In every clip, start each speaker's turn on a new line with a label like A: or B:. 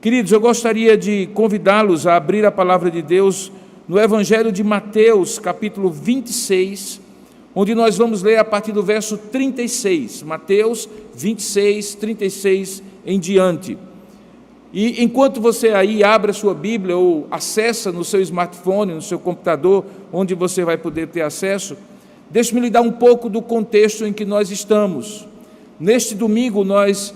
A: Queridos, eu gostaria de convidá-los a abrir a palavra de Deus no Evangelho de Mateus, capítulo 26, onde nós vamos ler a partir do verso 36. Mateus 26, 36 em diante. E enquanto você aí abre a sua Bíblia ou acessa no seu smartphone, no seu computador, onde você vai poder ter acesso, deixe-me lhe dar um pouco do contexto em que nós estamos. Neste domingo nós,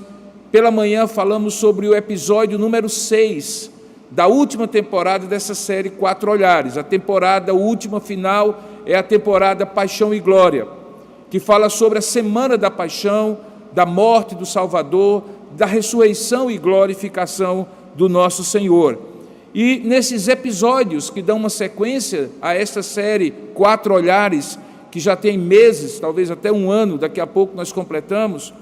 A: pela manhã, falamos sobre o episódio número 6 da última temporada dessa série Quatro Olhares. A temporada última, final, é a temporada Paixão e Glória, que fala sobre a semana da paixão, da morte do Salvador, da ressurreição e glorificação do nosso Senhor. E nesses episódios que dão uma sequência a esta série Quatro Olhares, que já tem meses, talvez até um ano, daqui a pouco nós completamos,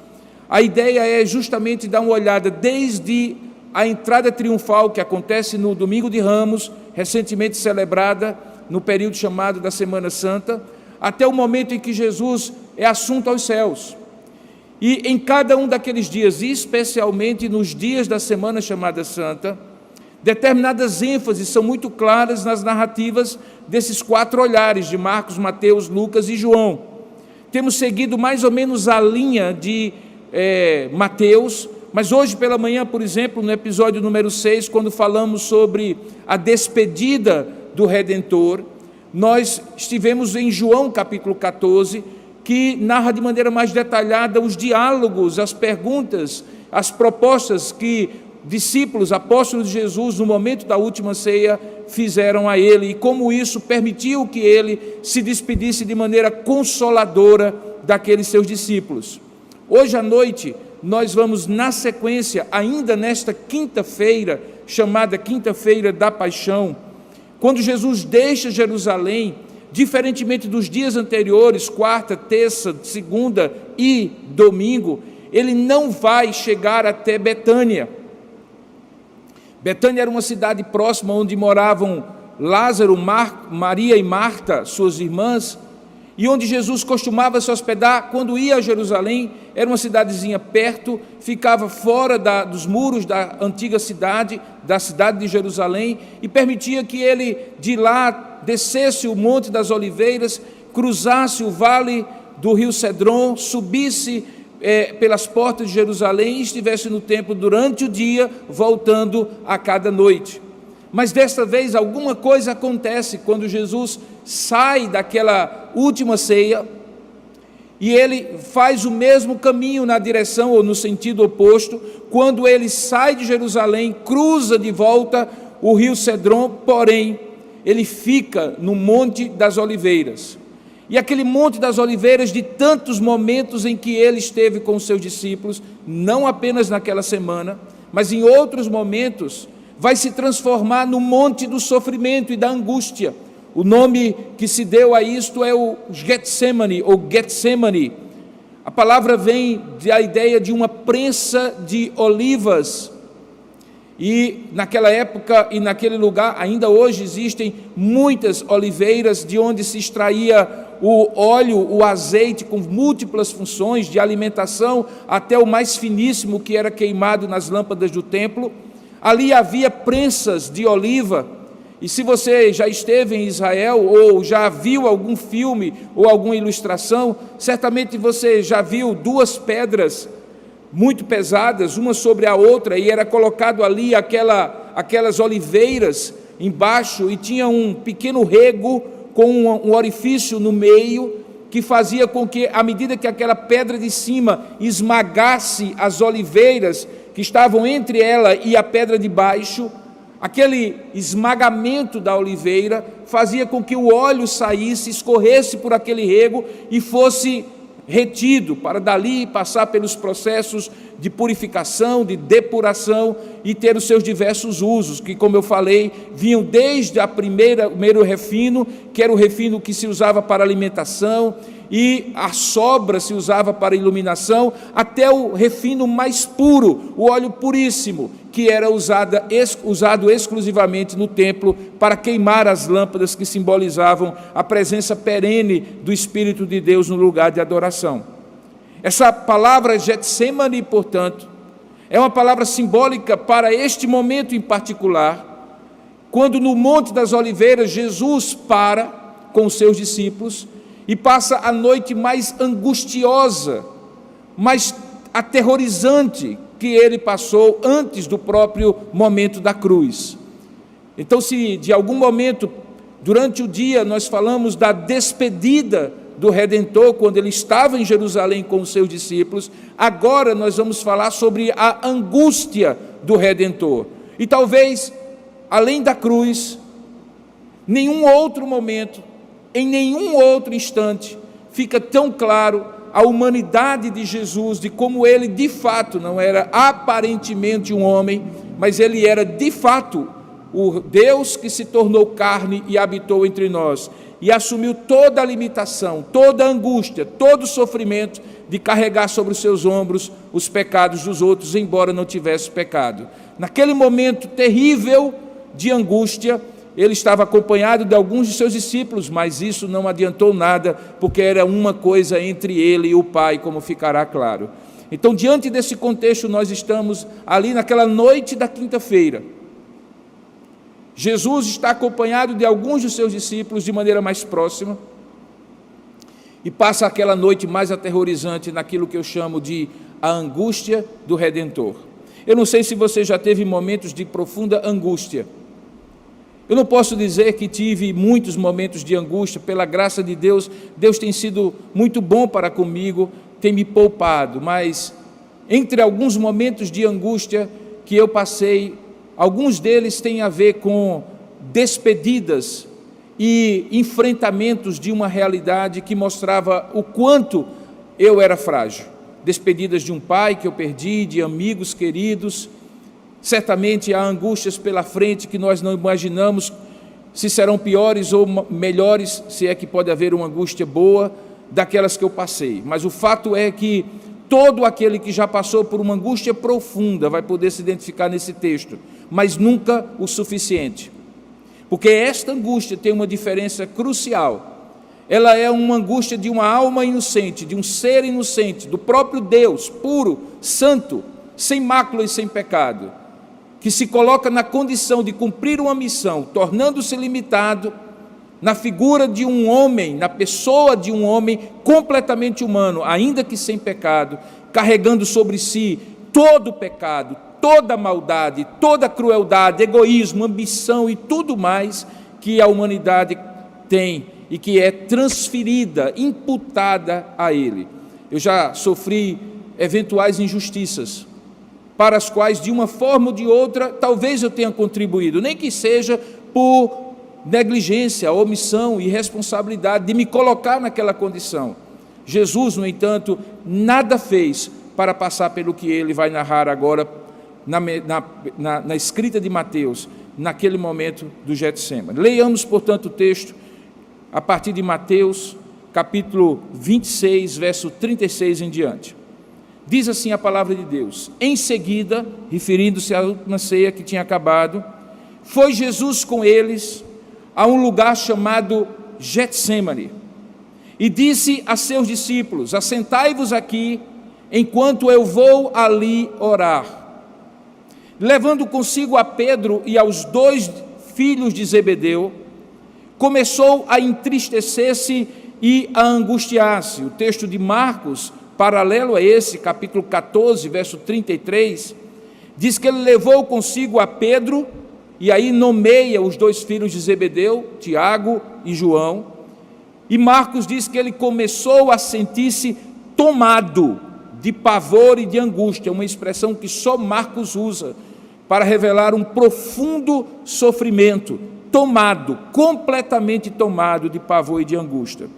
A: a ideia é justamente dar uma olhada desde a entrada triunfal que acontece no Domingo de Ramos, recentemente celebrada no período chamado da Semana Santa, até o momento em que Jesus é assunto aos céus. E em cada um daqueles dias, especialmente nos dias da semana chamada Santa, determinadas ênfases são muito claras nas narrativas desses quatro olhares de Marcos, Mateus, Lucas e João. Temos seguido mais ou menos a linha de Mateus, mas hoje pela manhã, por exemplo, no episódio número 6, quando falamos sobre a despedida do Redentor, nós estivemos em João capítulo 14, que narra de maneira mais detalhada os diálogos, as perguntas, as propostas que discípulos, apóstolos de Jesus, no momento da última ceia, fizeram a ele, e como isso permitiu que ele se despedisse de maneira consoladora daqueles seus discípulos. Hoje à noite, nós vamos, na sequência, ainda nesta quinta-feira, chamada Quinta-feira da Paixão, quando Jesus deixa Jerusalém, diferentemente dos dias anteriores, quarta, terça, segunda e domingo, ele não vai chegar até Betânia. Betânia era uma cidade próxima onde moravam Lázaro, Maria e Marta, suas irmãs, e onde Jesus costumava se hospedar quando ia a Jerusalém. Era uma cidadezinha perto, ficava fora dos muros da antiga cidade, da cidade de Jerusalém, e permitia que ele de lá descesse o Monte das Oliveiras, cruzasse o vale do rio Cedron, subisse pelas portas de Jerusalém e estivesse no templo durante o dia, voltando a cada noite. Mas desta vez alguma coisa acontece quando Jesus sai daquela última ceia e ele faz o mesmo caminho na direção ou no sentido oposto. Quando ele sai de Jerusalém, cruza de volta o rio Cedron, porém ele fica no Monte das Oliveiras. E aquele Monte das Oliveiras, de tantos momentos em que ele esteve com os seus discípulos, não apenas naquela semana, mas em outros momentos, vai se transformar no Monte do Sofrimento e da Angústia. O nome que se deu a isto é o Getsemane, ou Getsemane. A palavra vem da ideia de uma prensa de olivas. E naquela época e naquele lugar, ainda hoje existem muitas oliveiras de onde se extraía o óleo, o azeite, com múltiplas funções de alimentação, até o mais finíssimo que era queimado nas lâmpadas do templo. Ali havia prensas de oliva, e se você já esteve em Israel ou já viu algum filme ou alguma ilustração, certamente você já viu duas pedras muito pesadas, uma sobre a outra, e era colocado ali aquelas oliveiras embaixo, e tinha um pequeno rego com um orifício no meio, que fazia com que, à medida que aquela pedra de cima esmagasse as oliveiras que estavam entre ela e a pedra de baixo, aquele esmagamento da oliveira fazia com que o óleo saísse, escorresse por aquele rego e fosse retido, para dali passar pelos processos de purificação, de depuração e ter os seus diversos usos, que, como eu falei, vinham desde o primeiro refino, que era o refino que se usava para alimentação, e a sobra se usava para iluminação, até o refino mais puro, o óleo puríssimo, que era usado exclusivamente no templo para queimar as lâmpadas que simbolizavam a presença perene do Espírito de Deus no lugar de adoração. Essa palavra Getsemane, portanto, É uma palavra simbólica para este momento em particular, quando no Monte das Oliveiras Jesus para com os seus discípulos e passa a noite mais angustiosa, mais aterrorizante que ele passou antes do próprio momento da cruz. Então, se de algum momento durante o dia nós falamos da despedida do Redentor, quando ele estava em Jerusalém com os seus discípulos, agora nós vamos falar sobre a angústia do Redentor. E talvez, além da cruz, nenhum outro momento, em nenhum outro instante, fica tão claro a humanidade de Jesus, de como ele de fato não era aparentemente um homem, mas ele era de fato o Deus que se tornou carne e habitou entre nós, e assumiu toda a limitação, toda a angústia, todo o sofrimento de carregar sobre os seus ombros os pecados dos outros, embora não tivesse pecado. Naquele momento terrível de angústia, ele estava acompanhado de alguns de seus discípulos, mas isso não adiantou nada, porque era uma coisa entre ele e o Pai, como ficará claro. Então, diante desse contexto, nós estamos ali naquela noite da quinta-feira. Jesus está acompanhado de alguns de seus discípulos de maneira mais próxima e passa aquela noite mais aterrorizante naquilo que eu chamo de a angústia do Redentor. Eu não sei se você já teve momentos de profunda angústia. Eu não posso dizer que tive muitos momentos de angústia, pela graça de Deus, Deus tem sido muito bom para comigo, tem me poupado, mas entre alguns momentos de angústia que eu passei, alguns deles têm a ver com despedidas e enfrentamentos de uma realidade que mostrava o quanto eu era frágil. Despedidas de um pai que eu perdi, de amigos queridos. Certamente há angústias pela frente que nós não imaginamos se serão piores ou melhores, se é que pode haver uma angústia boa, daquelas que eu passei. Mas o fato é que todo aquele que já passou por uma angústia profunda vai poder se identificar nesse texto, mas nunca o suficiente. Porque esta angústia tem uma diferença crucial. Ela é uma angústia de uma alma inocente, de um ser inocente, do próprio Deus, puro, santo, sem mácula e sem pecado, que se coloca na condição de cumprir uma missão, tornando-se limitado na figura de um homem, na pessoa de um homem completamente humano, ainda que sem pecado, carregando sobre si todo o pecado, toda a maldade, toda a crueldade, egoísmo, ambição e tudo mais que a humanidade tem e que é transferida, imputada a ele. Eu já sofri eventuais injustiças, para as quais, de uma forma ou de outra, talvez eu tenha contribuído, nem que seja por negligência, omissão e irresponsabilidade de me colocar naquela condição. Jesus, no entanto, nada fez para passar pelo que ele vai narrar agora na escrita de Mateus, naquele momento do Getsêmani. Leiamos, portanto, o texto a partir de Mateus, capítulo 26, verso 36 em diante. Diz assim a palavra de Deus: em seguida, referindo-se à última ceia que tinha acabado, foi Jesus com eles a um lugar chamado Getsêmani, e disse a seus discípulos: assentai-vos aqui, enquanto eu vou ali orar. Levando consigo a Pedro e aos 2 filhos de Zebedeu, começou a entristecer-se e a angustiar-se. O texto de Marcos, paralelo a esse, capítulo 14, verso 33, diz que ele levou consigo a Pedro, e aí nomeia os 2 filhos de Zebedeu, Tiago e João, e Marcos diz que ele começou a sentir-se tomado de pavor e de angústia, uma expressão que só Marcos usa para revelar um profundo sofrimento, tomado, completamente tomado de pavor e de angústia.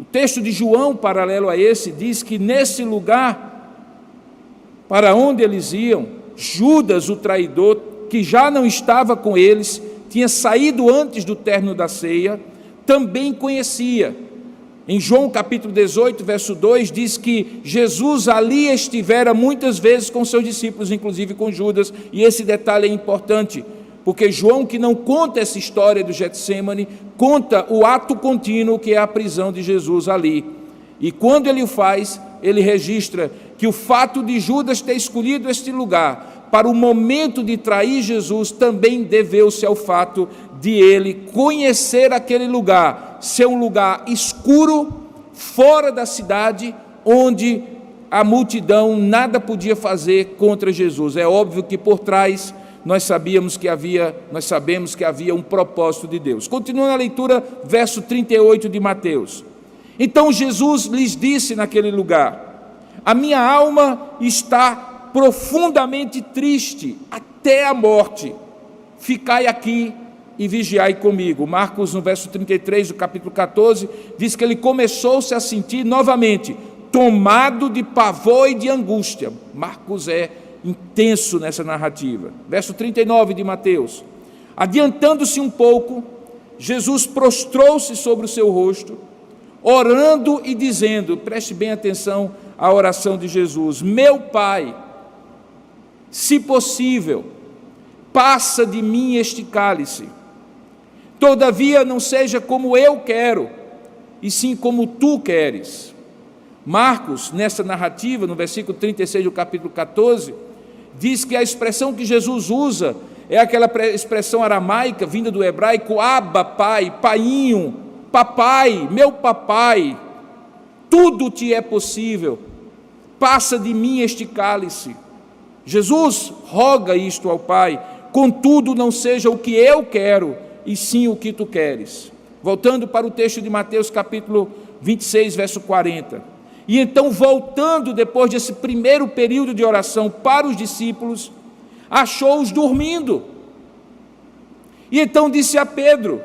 A: O texto de João, paralelo a esse, diz que nesse lugar para onde eles iam, Judas, o traidor, que já não estava com eles, tinha saído antes do término da ceia, também conhecia. Em João capítulo 18, verso 2, diz que Jesus ali estivera muitas vezes com seus discípulos, inclusive com Judas, e esse detalhe é importante, porque João, que não conta essa história do Getsêmani, conta o ato contínuo que é a prisão de Jesus ali. E quando ele o faz, ele registra que o fato de Judas ter escolhido este lugar para o momento de trair Jesus também deveu-se ao fato de ele conhecer aquele lugar, ser um lugar escuro, fora da cidade, onde a multidão nada podia fazer contra Jesus. É óbvio que por trás nós sabemos que havia um propósito de Deus. Continuando a leitura, verso 38 de Mateus. Então Jesus lhes disse naquele lugar: a minha alma está profundamente triste até a morte. Ficai aqui e vigiai comigo. Marcos, no verso 33 do capítulo 14, diz que ele começou-se a sentir novamente tomado de pavor e de angústia. Marcos é intenso nessa narrativa. Verso 39 de Mateus. Adiantando-se um pouco, Jesus prostrou-se sobre o seu rosto, orando e dizendo, preste bem atenção à oração de Jesus: meu Pai, se possível, passa de mim este cálice. Todavia não seja como eu quero, e sim como tu queres. Marcos, nessa narrativa, no versículo 36 do capítulo 14, diz que a expressão que Jesus usa é aquela expressão aramaica, vinda do hebraico, Abba, Pai, Painho, Papai, meu papai, tudo te é possível, passa de mim este cálice. Jesus roga isto ao Pai: contudo não seja o que eu quero, e sim o que tu queres. Voltando para o texto de Mateus capítulo 26, verso 40. E então, voltando depois desse primeiro período de oração para os discípulos, achou-os dormindo. E então disse a Pedro: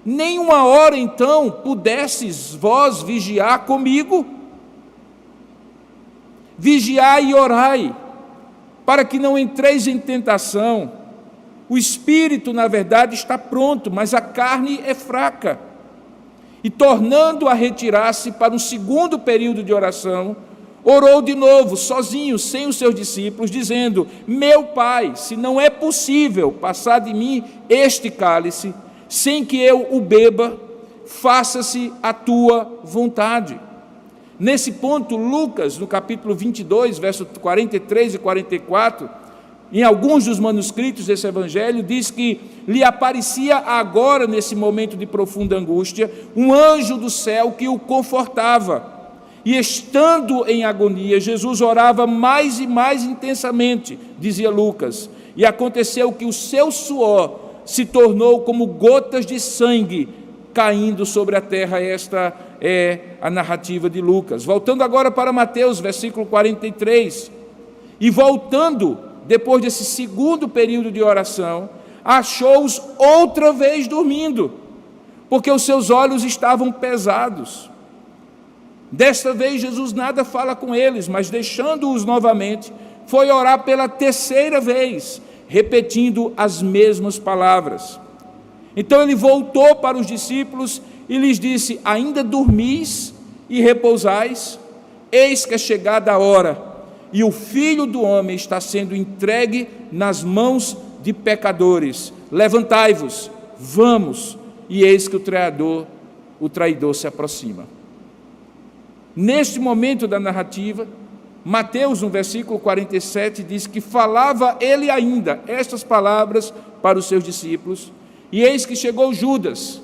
A: nem uma hora então pudesses vós vigiar comigo? Vigiai e orai, para que não entreis em tentação. O espírito, na verdade, está pronto, mas a carne é fraca. E tornando a retirar-se para um segundo período de oração, orou de novo, sozinho, sem os seus discípulos, dizendo: meu Pai, se não é possível passar de mim este cálice, sem que eu o beba, faça-se a tua vontade. Nesse ponto, Lucas, no capítulo 22, versos 43 e 44, em alguns dos manuscritos desse evangelho, diz que lhe aparecia agora, nesse momento de profunda angústia, um anjo do céu que o confortava. E estando em agonia, Jesus orava mais e mais intensamente, dizia Lucas, e aconteceu que o seu suor se tornou como gotas de sangue caindo sobre a terra. Esta é a narrativa de Lucas. Voltando agora para Mateus, versículo 43, e voltando, depois desse segundo período de oração, achou-os outra vez dormindo, porque os seus olhos estavam pesados. Desta vez Jesus nada fala com eles, mas deixando-os novamente, foi orar pela terceira vez, repetindo as mesmas palavras. Então ele voltou para os discípulos e lhes disse: ainda dormis e repousais? Eis que é chegada a hora, e o Filho do Homem está sendo entregue nas mãos de pecadores. Levantai-vos, vamos. E eis que o traidor se aproxima. Neste momento da narrativa, Mateus, no versículo 47, diz que falava ele ainda estas palavras para os seus discípulos, e eis que chegou Judas,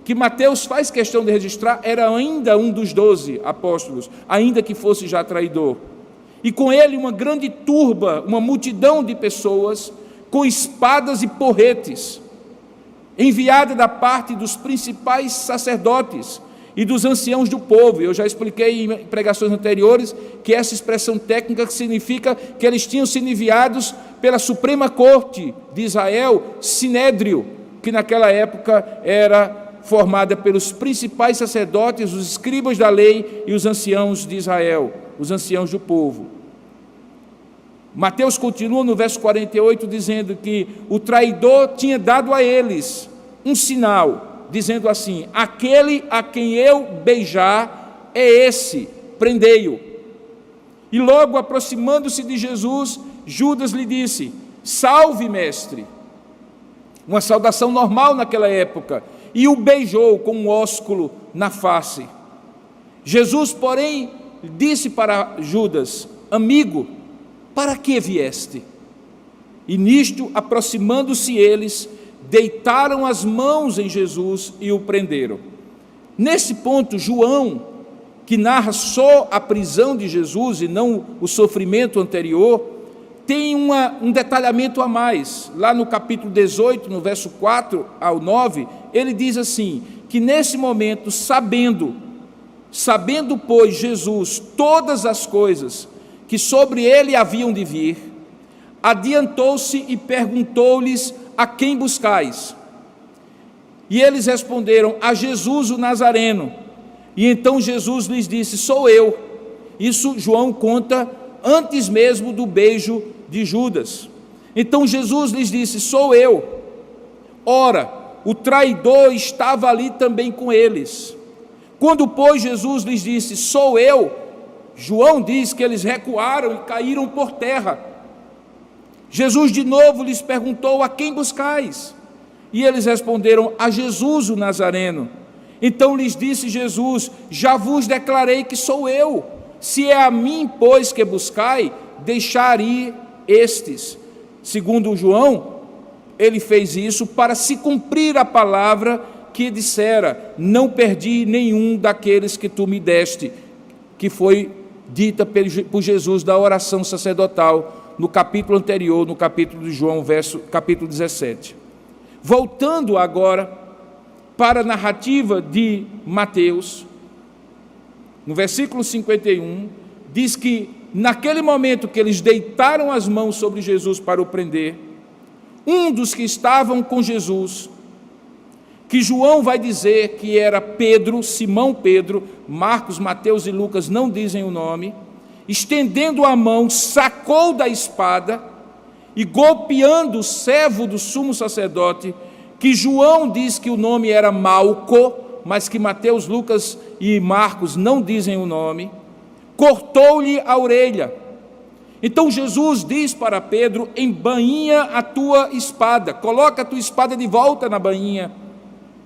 A: que Mateus faz questão de registrar, era ainda um dos 12 apóstolos, ainda que fosse já traidor. E com ele uma grande turba, uma multidão de pessoas, com espadas e porretes, enviada da parte dos principais sacerdotes e dos anciãos do povo. Eu já expliquei em pregações anteriores que essa expressão técnica significa que eles tinham sido enviados pela Suprema Corte de Israel, Sinédrio, que naquela época era formada pelos principais sacerdotes, os escribas da lei e os anciãos de Israel, os anciãos do povo. Mateus continua no verso 48 dizendo que o traidor tinha dado a eles um sinal, dizendo assim: aquele a quem eu beijar é esse, prendei-o. E logo aproximando-se de Jesus, Judas lhe disse: salve, mestre. Uma saudação normal naquela época, e o beijou com um ósculo na face. Jesus, porém, disse para Judas: amigo, para que vieste? E nisto, aproximando-se eles, deitaram as mãos em Jesus e o prenderam. Nesse ponto, João, que narra só a prisão de Jesus e não o sofrimento anterior, tem um detalhamento a mais. Lá no capítulo 18, no verso 4 ao 9, ele diz assim, que nesse momento, sabendo, pois, Jesus todas as coisas que sobre ele haviam de vir, adiantou-se e perguntou-lhes: a quem buscais? E eles responderam: a Jesus o Nazareno. E então Jesus lhes disse: sou eu. Isso João conta antes mesmo do beijo de Judas. Então Jesus lhes disse: sou eu. Ora, o traidor estava ali também com eles. Quando, pois, Jesus lhes disse: sou eu, João diz que eles recuaram e caíram por terra. Jesus de novo lhes perguntou: a quem buscais? E eles responderam: a Jesus o Nazareno. Então lhes disse Jesus: já vos declarei que sou eu. Se é a mim, pois, que buscai, deixar ir estes. Segundo João, ele fez isso para se cumprir a palavra que dissera: não perdi nenhum daqueles que tu me deste, que foi dita por Jesus da oração sacerdotal no capítulo anterior, no capítulo de João, capítulo 17. Voltando agora para a narrativa de Mateus, no versículo 51, diz que naquele momento que eles deitaram as mãos sobre Jesus para o prender, um dos que estavam com Jesus, que João vai dizer que era Pedro, Simão Pedro, Marcos, Mateus e Lucas não dizem o nome, estendendo a mão, sacou da espada e golpeando o servo do sumo sacerdote, que João diz que o nome era Malco, mas que Mateus, Lucas e Marcos não dizem o nome, cortou-lhe a orelha. Então Jesus diz para Pedro: embainha a tua espada, coloca a tua espada de volta na bainha,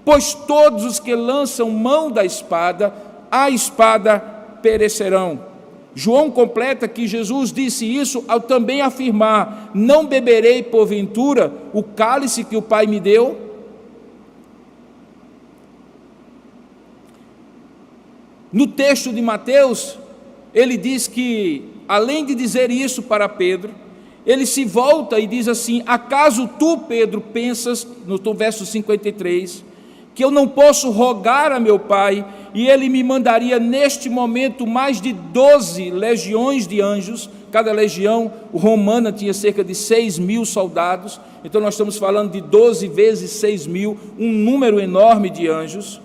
A: pois todos os que lançam mão da espada, a espada perecerão. João completa que Jesus disse isso ao também afirmar: não beberei porventura o cálice que o Pai me deu? No texto de Mateus, ele diz que, além de dizer isso para Pedro, ele se volta e diz assim: acaso tu, Pedro, pensas, no verso 53, que eu não posso rogar a meu Pai, e ele me mandaria neste momento mais de 12 legiões de anjos? Cada legião romana tinha cerca de 6.000 soldados, então nós estamos falando de 12 vezes 6.000, um número enorme de anjos.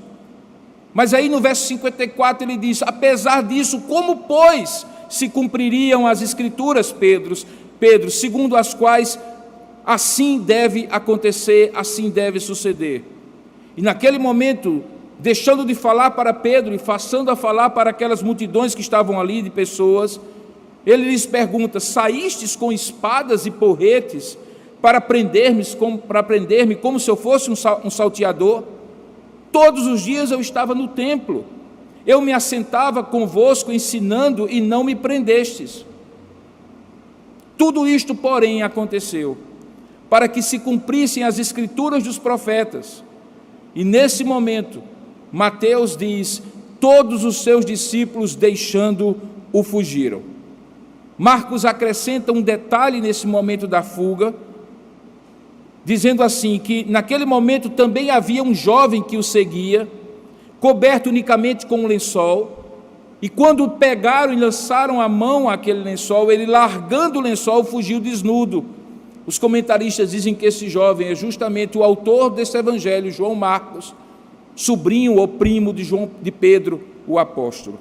A: Mas aí no verso 54 ele diz: apesar disso, como pois se cumpririam as escrituras, Pedro, segundo as quais assim deve acontecer, assim deve suceder? E naquele momento, deixando de falar para Pedro e passando a falar para aquelas multidões que estavam ali de pessoas, ele lhes pergunta: saístes com espadas e porretes para prender-me como se eu fosse um salteador? Todos os dias eu estava no templo, eu me assentava convosco ensinando e não me prendestes. Tudo isto, porém, aconteceu para que se cumprissem as escrituras dos profetas. E nesse momento, Mateus diz: todos os seus discípulos deixando-o fugiram. Marcos acrescenta um detalhe nesse momento da fuga, dizendo assim, que naquele momento também havia um jovem que o seguia, coberto unicamente com um lençol, e quando pegaram e lançaram a mão àquele lençol, ele, largando o lençol, fugiu desnudo. Os comentaristas dizem que esse jovem é justamente o autor desse evangelho, João Marcos, sobrinho ou primo de Pedro, o apóstolo.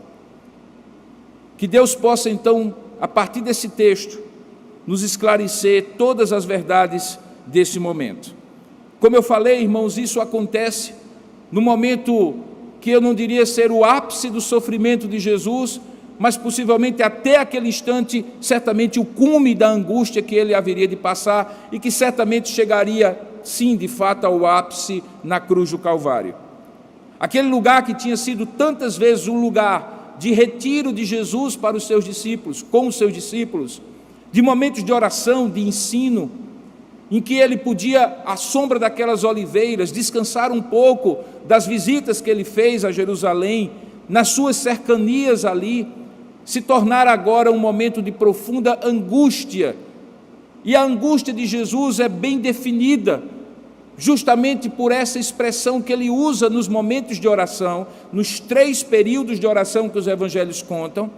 A: Que Deus possa então, a partir desse texto, nos esclarecer todas as verdades desse momento. Como eu falei, irmãos, isso acontece no momento que eu não diria ser o ápice do sofrimento de Jesus, mas possivelmente até aquele instante, certamente o cume da angústia que ele haveria de passar e que certamente chegaria, sim, de fato, ao ápice na cruz do Calvário. Aquele lugar que tinha sido tantas vezes um lugar de retiro de Jesus para os seus discípulos, com os seus discípulos, de momentos de oração, de ensino, em que ele podia, à sombra daquelas oliveiras, descansar um pouco das visitas que ele fez a Jerusalém, nas suas cercanias ali, se tornar agora um momento de profunda angústia. E a angústia de Jesus é bem definida, justamente por essa expressão que ele usa nos momentos de oração, nos 3 períodos de oração que os evangelhos contam,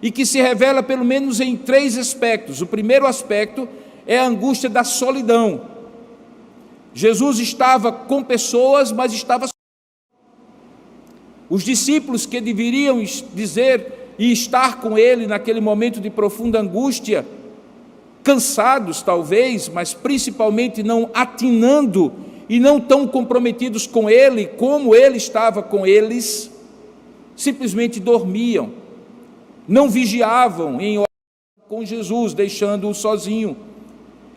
A: e que se revela pelo menos em 3 aspectos. O primeiro aspecto é a angústia da solidão. Jesus estava com pessoas, mas estava só. Os discípulos que deveriam dizer e estar com ele naquele momento de profunda angústia, cansados talvez, mas principalmente não atinando e não tão comprometidos com ele como ele estava com eles, simplesmente dormiam, não vigiavam em oração com Jesus, deixando-o sozinho.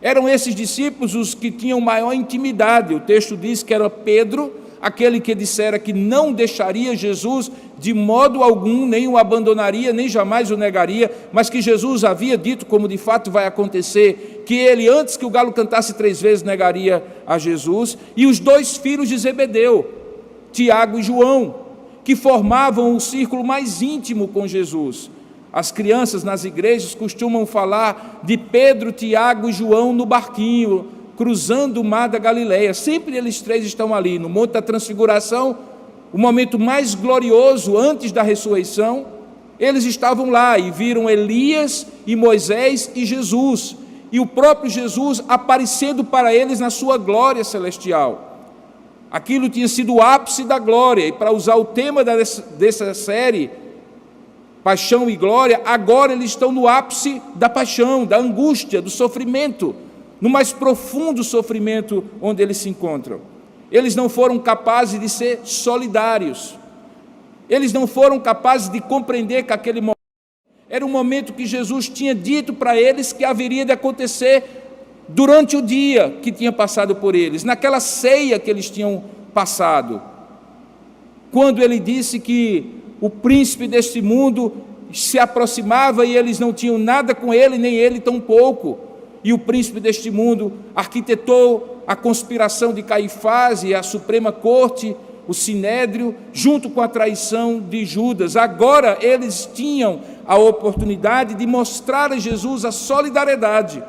A: Eram esses discípulos os que tinham maior intimidade. O texto diz que era Pedro, aquele que dissera que não deixaria Jesus de modo algum, nem o abandonaria, nem jamais o negaria, mas que Jesus havia dito, como de fato vai acontecer, que ele, antes que o galo cantasse 3 vezes, negaria a Jesus. E os 2 filhos de Zebedeu, Tiago e João, que formavam o círculo mais íntimo com Jesus. As crianças nas igrejas costumam falar de Pedro, Tiago e João no barquinho, cruzando o mar da Galileia. Sempre eles 3 estão ali, no Monte da Transfiguração, o momento mais glorioso antes da ressurreição. Eles estavam lá e viram Elias e Moisés e Jesus, e o próprio Jesus aparecendo para eles na sua glória celestial. Aquilo tinha sido o ápice da glória, e para usar o tema dessa série, Paixão e Glória, agora eles estão no ápice da paixão, da angústia, do sofrimento, no mais profundo sofrimento onde eles se encontram. Eles não foram capazes de ser solidários, eles não foram capazes de compreender que aquele momento era um momento que Jesus tinha dito para eles que haveria de acontecer durante o dia que tinha passado por eles, naquela ceia que eles tinham passado, quando ele disse que o príncipe deste mundo se aproximava e eles não tinham nada com ele, nem ele tampouco. E o príncipe deste mundo arquitetou a conspiração de Caifás e a Suprema Corte, o Sinédrio, junto com a traição de Judas. Agora eles tinham a oportunidade de mostrar a Jesus a solidariedade,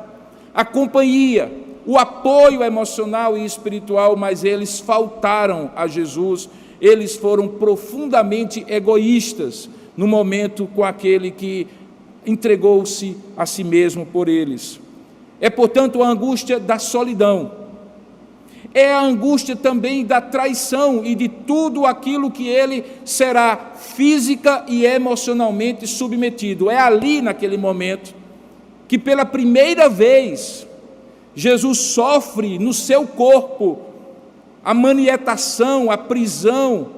A: a companhia, o apoio emocional e espiritual, mas eles faltaram a Jesus. Eles foram profundamente egoístas no momento com aquele que entregou-se a si mesmo por eles. É, portanto, a angústia da solidão. É a angústia também da traição e de tudo aquilo que ele será física e emocionalmente submetido. É ali, naquele momento, que pela primeira vez Jesus sofre no seu corpo a manietação, a prisão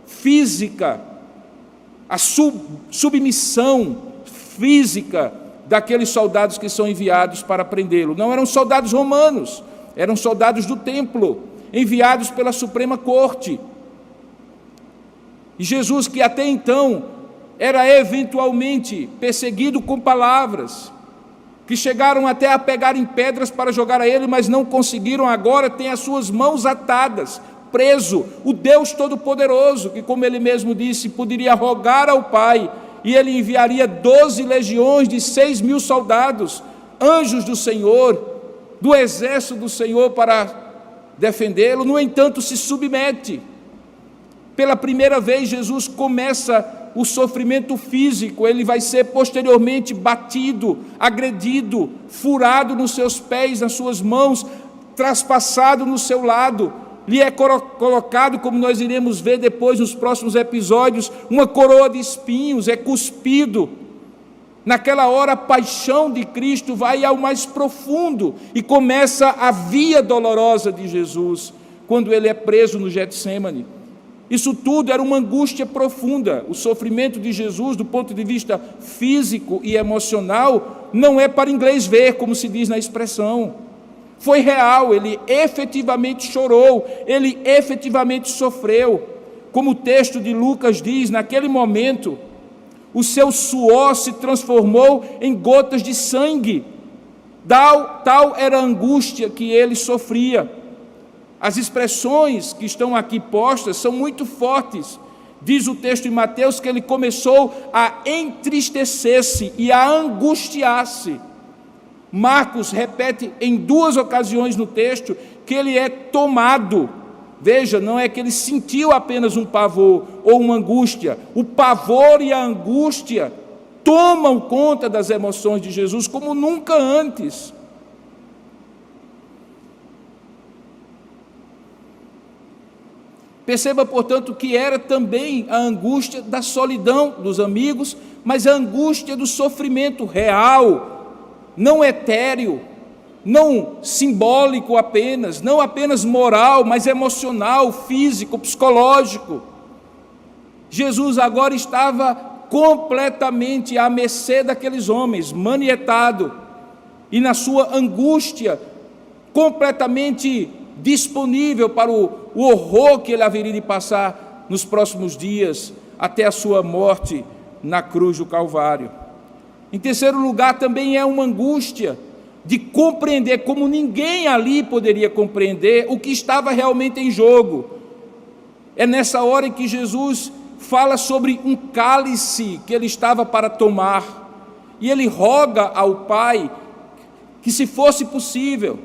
A: física, a submissão física daqueles soldados que são enviados para prendê-lo. Não eram soldados romanos, eram soldados do templo, enviados pela Suprema Corte. E Jesus, que até então era eventualmente perseguido com palavras, que chegaram até a pegarem pedras para jogar a ele, mas não conseguiram, agora tem as suas mãos atadas, preso, o Deus Todo-Poderoso, que, como ele mesmo disse, poderia rogar ao Pai, e ele enviaria 12 legiões de 6.000 soldados, anjos do Senhor, do exército do Senhor, para defendê-lo. No entanto, se submete. Pela primeira vez, Jesus começa o sofrimento físico. Ele vai ser posteriormente batido, agredido, furado nos seus pés, nas suas mãos, traspassado no seu lado. Lhe é colocado, como nós iremos ver depois nos próximos episódios, uma coroa de espinhos, é cuspido. Naquela hora, a paixão de Cristo vai ao mais profundo e começa a via dolorosa de Jesus, quando ele é preso no Getsêmani. Isso tudo era uma angústia profunda. O sofrimento de Jesus, do ponto de vista físico e emocional, não é para inglês ver, como se diz na expressão. Foi real, ele efetivamente chorou, ele efetivamente sofreu. Como o texto de Lucas diz, naquele momento, o seu suor se transformou em gotas de sangue. Tal era a angústia que ele sofria. As expressões que estão aqui postas são muito fortes. Diz o texto em Mateus que ele começou a entristecer-se e a angustiar-se. Marcos repete em 2 ocasiões no texto que ele é tomado. Veja, não é que ele sentiu apenas um pavor ou uma angústia. O pavor e a angústia tomam conta das emoções de Jesus como nunca antes. Perceba, portanto, que era também a angústia da solidão dos amigos, mas a angústia do sofrimento real, não etéreo, não simbólico apenas, não apenas moral, mas emocional, físico, psicológico. Jesus agora estava completamente à mercê daqueles homens, manietado, e na sua angústia, completamente disponível para o horror que ele haveria de passar nos próximos dias, até a sua morte na cruz do Calvário. Em terceiro lugar, também é uma angústia de compreender, como ninguém ali poderia compreender, o que estava realmente em jogo. É nessa hora em que Jesus fala sobre um cálice que ele estava para tomar, e ele roga ao Pai que, se fosse possível,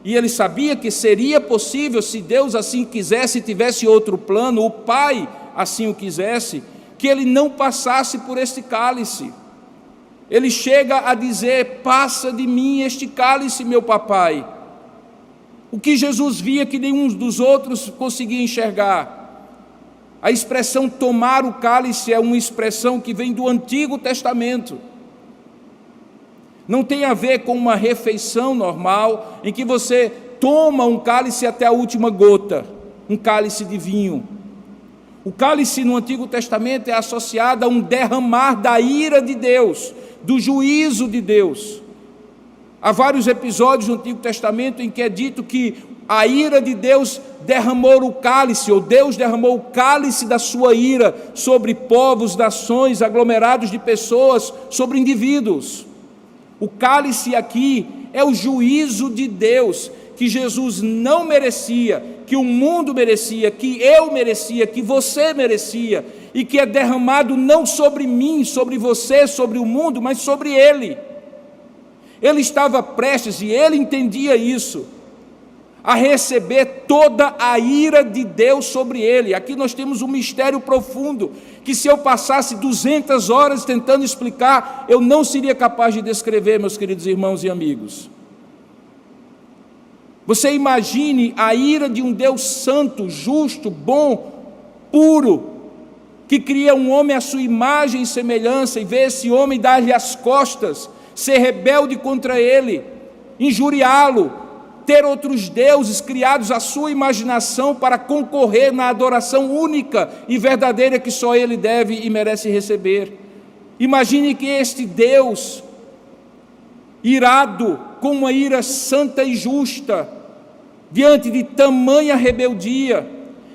A: e ele sabia que seria possível, se Deus assim quisesse e tivesse outro plano, o Pai assim o quisesse, que ele não passasse por este cálice. Ele chega a dizer: passa de mim este cálice, meu papai. O que Jesus via que nenhum dos outros conseguia enxergar. A expressão tomar o cálice é uma expressão que vem do Antigo Testamento. Não tem a ver com uma refeição normal, em que você toma um cálice até a última gota, um cálice de vinho. O cálice no Antigo Testamento é associado a um derramar da ira de Deus, do juízo de Deus. Há vários episódios no Antigo Testamento em que é dito que a ira de Deus derramou o cálice, ou Deus derramou o cálice da sua ira sobre povos, nações, aglomerados de pessoas, sobre indivíduos. O cálice aqui é o juízo de Deus, que Jesus não merecia, que o mundo merecia, que eu merecia, que você merecia, e que é derramado não sobre mim, sobre você, sobre o mundo, mas sobre ele. Ele estava prestes, e ele entendia isso, a receber toda a ira de Deus sobre ele. Aqui nós temos um mistério profundo, que se eu passasse 200 horas tentando explicar, eu não seria capaz de descrever, meus queridos irmãos e amigos. Você imagine a ira de um Deus santo, justo, bom, puro, que cria um homem à sua imagem e semelhança, e vê esse homem dar-lhe as costas, ser rebelde contra ele, injuriá-lo, ter outros deuses criados à sua imaginação para concorrer na adoração única e verdadeira que só ele deve e merece receber. Imagine que este Deus, irado, com uma ira santa e justa, diante de tamanha rebeldia,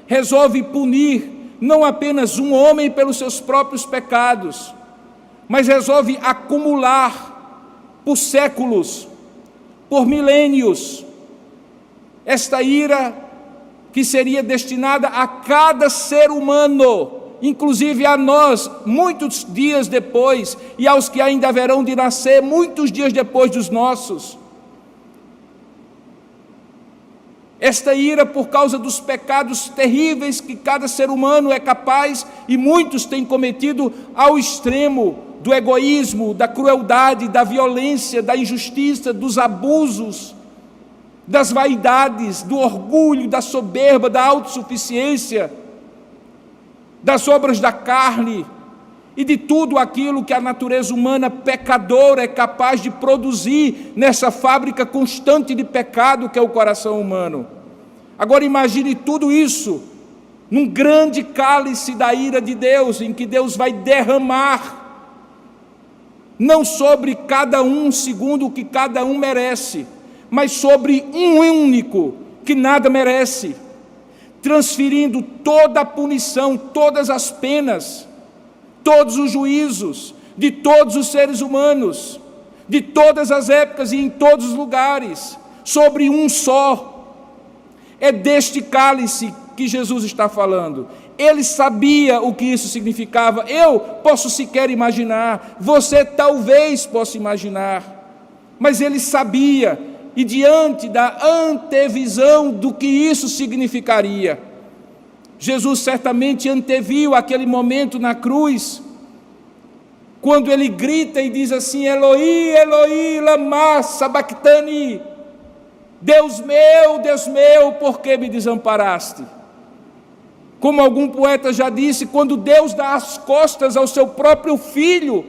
A: resolve punir não apenas um homem pelos seus próprios pecados, mas resolve acumular por séculos, por milênios, esta ira que seria destinada a cada ser humano, inclusive a nós, muitos dias depois, e aos que ainda haverão de nascer muitos dias depois dos nossos. Esta ira por causa dos pecados terríveis que cada ser humano é capaz, e muitos têm cometido, ao extremo do egoísmo, da crueldade, da violência, da injustiça, dos abusos, das vaidades, do orgulho, da soberba, da autossuficiência, das obras da carne e de tudo aquilo que a natureza humana pecadora é capaz de produzir nessa fábrica constante de pecado que é o coração humano. Agora imagine tudo isso num grande cálice da ira de Deus, em que Deus vai derramar, não sobre cada um segundo o que cada um merece, mas sobre um único que nada merece, transferindo toda a punição, todas as penas, todos os juízos, de todos os seres humanos, de todas as épocas e em todos os lugares, sobre um só. É deste cálice que Jesus está falando. Ele sabia o que isso significava. Eu posso sequer imaginar, você talvez possa imaginar, mas ele sabia, e diante da antevisão do que isso significaria, Jesus certamente anteviu aquele momento na cruz, quando ele grita e diz assim: Eloi, Eloi, lama sabachthani, Deus meu, por que me desamparaste? Como algum poeta já disse, quando Deus dá as costas ao seu próprio filho,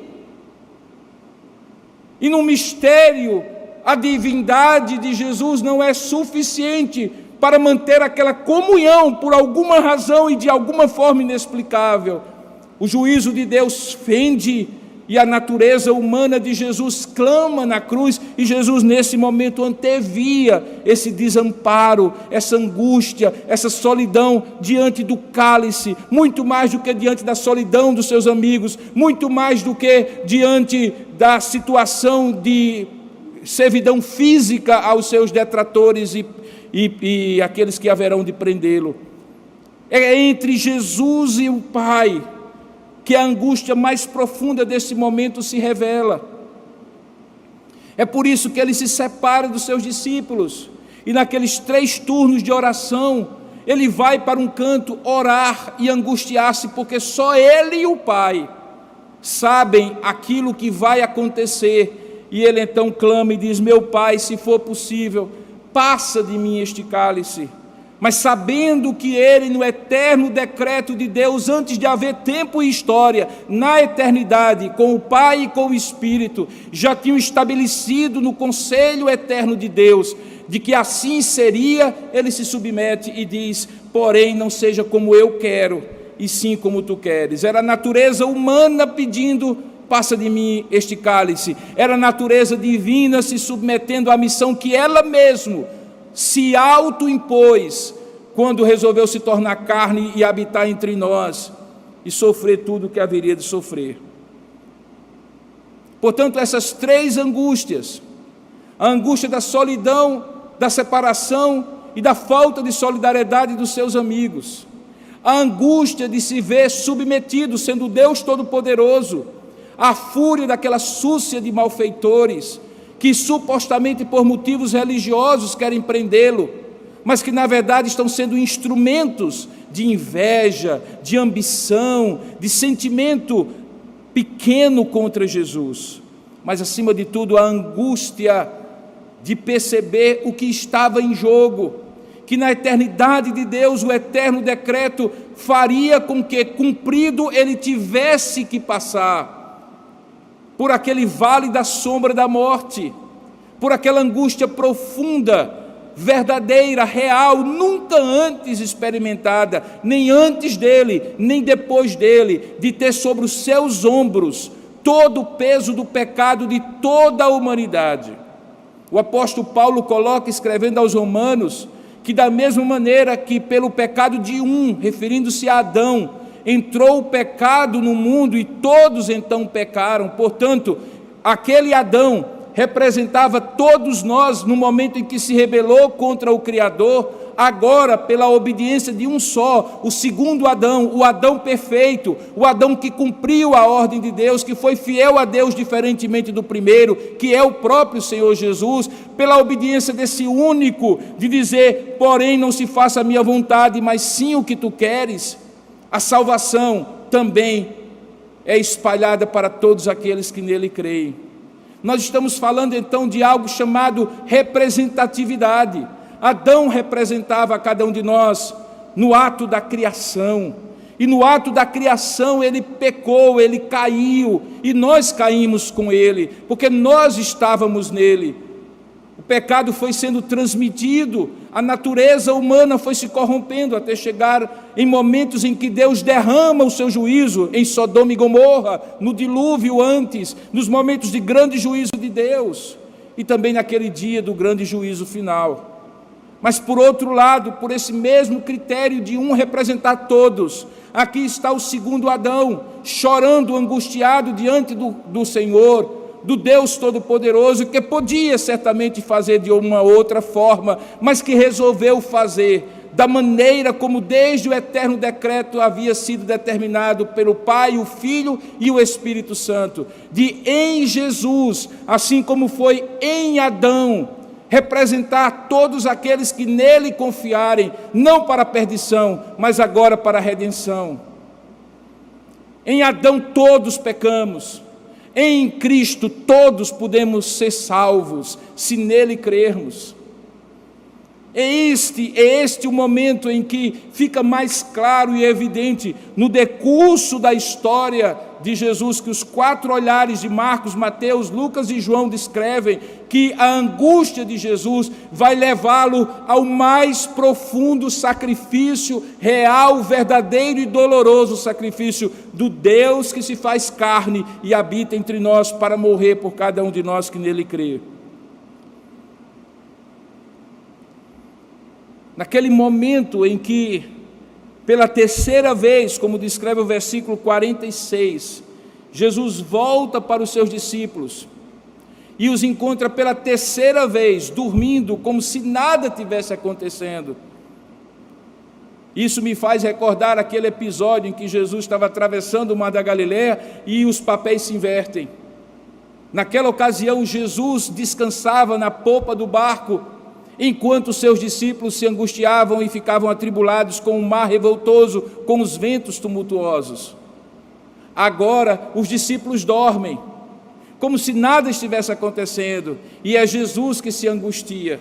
A: e no mistério, a divindade de Jesus não é suficiente para manter aquela comunhão por alguma razão e de alguma forma inexplicável. O juízo de Deus fende e a natureza humana de Jesus clama na cruz, e Jesus nesse momento antevia esse desamparo, essa angústia, essa solidão diante do cálice, muito mais do que diante da solidão dos seus amigos, muito mais do que diante da situação de servidão física aos seus detratores e aqueles que haverão de prendê-lo. É entre Jesus e o Pai que a angústia mais profunda desse momento se revela. É por isso que ele se separa dos seus discípulos, e naqueles 3 turnos de oração, ele vai para um canto orar e angustiar-se, porque só ele e o Pai sabem aquilo que vai acontecer, e ele então clama e diz: meu Pai, se for possível, passa de mim este cálice. Mas sabendo que ele, no eterno decreto de Deus, antes de haver tempo e história, na eternidade, com o Pai e com o Espírito, já tinham estabelecido no conselho eterno de Deus, de que assim seria, ele se submete e diz: porém não seja como eu quero, e sim como tu queres. Era a natureza humana pedindo: passa de mim este cálice. Era a natureza divina se submetendo à missão que ela mesma se autoimpôs quando resolveu se tornar carne e habitar entre nós e sofrer tudo o que haveria de sofrer. Portanto, essas 3 angústias, a angústia da solidão, da separação e da falta de solidariedade dos seus amigos, a angústia de se ver submetido, sendo Deus Todo-Poderoso, à fúria daquela súcia de malfeitores, que supostamente por motivos religiosos querem prendê-lo, mas que na verdade estão sendo instrumentos de inveja, de ambição, de sentimento pequeno contra Jesus. Mas acima de tudo, a angústia de perceber o que estava em jogo, que na eternidade de Deus o eterno decreto faria com que, cumprido, ele tivesse que passar por aquele vale da sombra da morte, por aquela angústia profunda, verdadeira, real, nunca antes experimentada, nem antes dele, nem depois dele, de ter sobre os seus ombros todo o peso do pecado de toda a humanidade. O apóstolo Paulo coloca, escrevendo aos Romanos, que da mesma maneira que pelo pecado de um, referindo-se a Adão, entrou o pecado no mundo e todos então pecaram. Portanto, aquele Adão representava todos nós no momento em que se rebelou contra o Criador. Agora, pela obediência de um só, o segundo Adão, o Adão perfeito, o Adão que cumpriu a ordem de Deus, que foi fiel a Deus diferentemente do primeiro, que é o próprio Senhor Jesus, pela obediência desse único, de dizer: porém não se faça a minha vontade, mas sim o que tu queres, a salvação também é espalhada para todos aqueles que nele creem. Nós estamos falando então de algo chamado representatividade. Adão representava a cada um de nós no ato da criação, e no ato da criação ele pecou, ele caiu, e nós caímos com ele, porque nós estávamos nele. O pecado foi sendo transmitido, a natureza humana foi se corrompendo até chegar em momentos em que Deus derrama o seu juízo em Sodoma e Gomorra, no dilúvio antes, nos momentos de grande juízo de Deus, e também naquele dia do grande juízo final. Mas, por outro lado, por esse mesmo critério de um representar todos, aqui está o segundo Adão, chorando, angustiado diante do Senhor, do Deus Todo-Poderoso, que podia certamente fazer de uma outra forma, mas que resolveu fazer da maneira como desde o eterno decreto havia sido determinado pelo Pai, o Filho e o Espírito Santo, de em Jesus, assim como foi em Adão, representar todos aqueles que nele confiarem, não para a perdição, mas agora para a redenção. Em Adão todos pecamos, em Cristo todos podemos ser salvos, se nele crermos. É este o momento em que fica mais claro e evidente no decurso da história de Jesus, que os 4 olhares de Marcos, Mateus, Lucas e João descrevem, que a angústia de Jesus vai levá-lo ao mais profundo sacrifício real, verdadeiro e doloroso sacrifício do Deus que se faz carne e habita entre nós para morrer por cada um de nós que nele crê. Naquele momento em que, pela terceira vez, como descreve o versículo 46, Jesus volta para os seus discípulos e os encontra pela terceira vez, dormindo, como se nada tivesse acontecendo. Isso me faz recordar aquele episódio em que Jesus estava atravessando o mar da Galileia e os papéis se invertem. Naquela ocasião, Jesus descansava na popa do barco, enquanto seus discípulos se angustiavam e ficavam atribulados com o mar revoltoso, com os ventos tumultuosos. Agora, os discípulos dormem, como se nada estivesse acontecendo, e é Jesus que se angustia.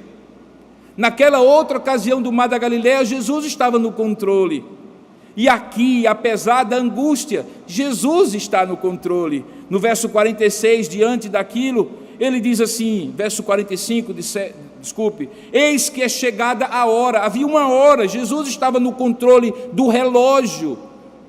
A: Naquela outra ocasião do mar da Galileia, Jesus estava no controle. E aqui, apesar da angústia, Jesus está no controle. No verso 46, diante daquilo, ele diz assim, verso 45, eis que é chegada a hora. Havia uma hora, Jesus estava no controle do relógio,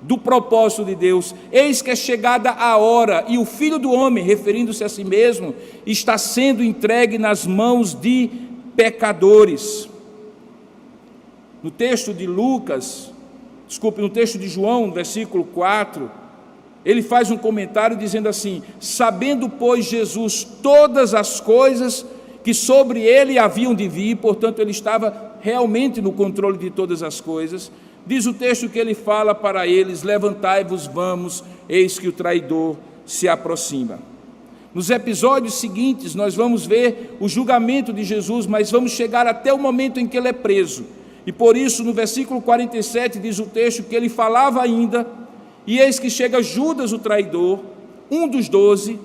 A: do propósito de Deus. Eis que é chegada a hora, e o Filho do Homem, referindo-se a si mesmo, está sendo entregue nas mãos de pecadores. No texto de no texto de João, versículo 4, ele faz um comentário dizendo assim: sabendo, pois, Jesus todas as coisas que sobre ele haviam de vir, portanto ele estava realmente no controle de todas as coisas, diz o texto que ele fala para eles: levantai-vos, vamos, eis que o traidor se aproxima. Nos episódios seguintes nós vamos ver o julgamento de Jesus, mas vamos chegar até o momento em que ele é preso, e por isso no versículo 47 diz o texto que ele falava ainda, e eis que chega Judas o traidor, um dos 12,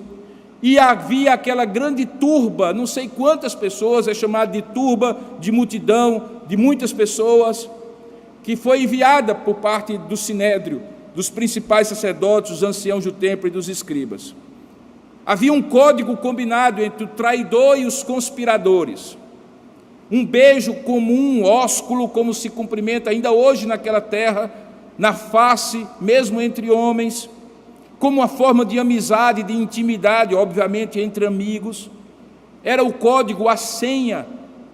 A: e havia aquela grande turba, não sei quantas pessoas, é chamado de turba, de multidão, de muitas pessoas, que foi enviada por parte do Sinédrio, dos principais sacerdotes, dos anciãos do templo e dos escribas. Havia um código combinado entre o traidor e os conspiradores. Um beijo comum, ósculo, como se cumprimenta ainda hoje naquela terra, na face, mesmo entre homens, como uma forma de amizade, de intimidade, obviamente, entre amigos. Era o código, a senha,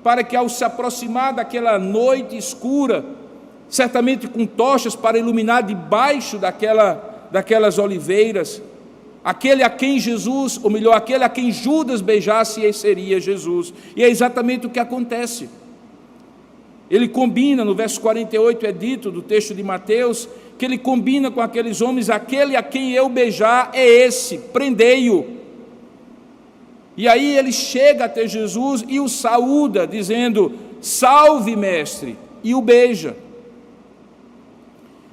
A: para que ao se aproximar daquela noite escura, certamente com tochas para iluminar debaixo daquelas oliveiras, aquele a quem Jesus, ou melhor, aquele a quem Judas beijasse, esse seria Jesus. E é exatamente o que acontece. Ele combina, no verso 48 é dito do texto de Mateus, que ele combina com aqueles homens: aquele a quem eu beijar é esse, prendei-o. E aí ele chega até Jesus e o saúda, dizendo: salve, mestre, e o beija.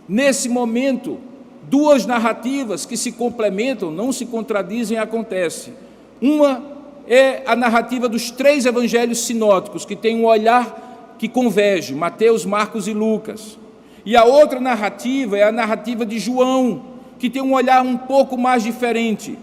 A: Nesse momento, duas narrativas que se complementam, não se contradizem, acontecem. Uma é a narrativa dos 3 evangelhos sinóticos, que tem um olhar que converge, Mateus, Marcos e Lucas. E a outra narrativa é a narrativa de João, que tem um olhar um pouco mais diferente.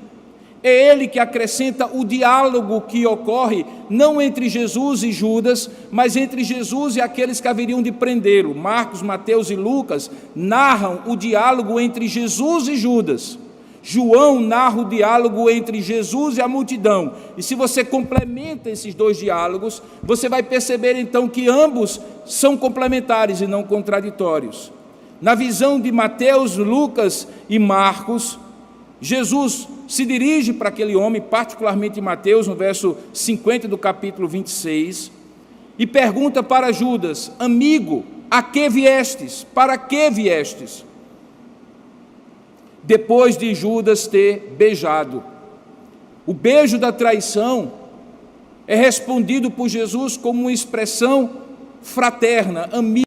A: É ele que acrescenta o diálogo que ocorre, não entre Jesus e Judas, mas entre Jesus e aqueles que haveriam de prendê-lo. Marcos, Mateus e Lucas narram o diálogo entre Jesus e Judas. João narra o diálogo entre Jesus e a multidão. E se você complementa esses dois diálogos, você vai perceber então que ambos são complementares e não contraditórios. Na visão de Mateus, Lucas e Marcos, Jesus se dirige para aquele homem, particularmente em Mateus, no verso 50 do capítulo 26, e pergunta para Judas: amigo, a que viestes? Para que viestes? Depois de Judas ter beijado. O beijo da traição é respondido por Jesus como uma expressão fraterna: amigo,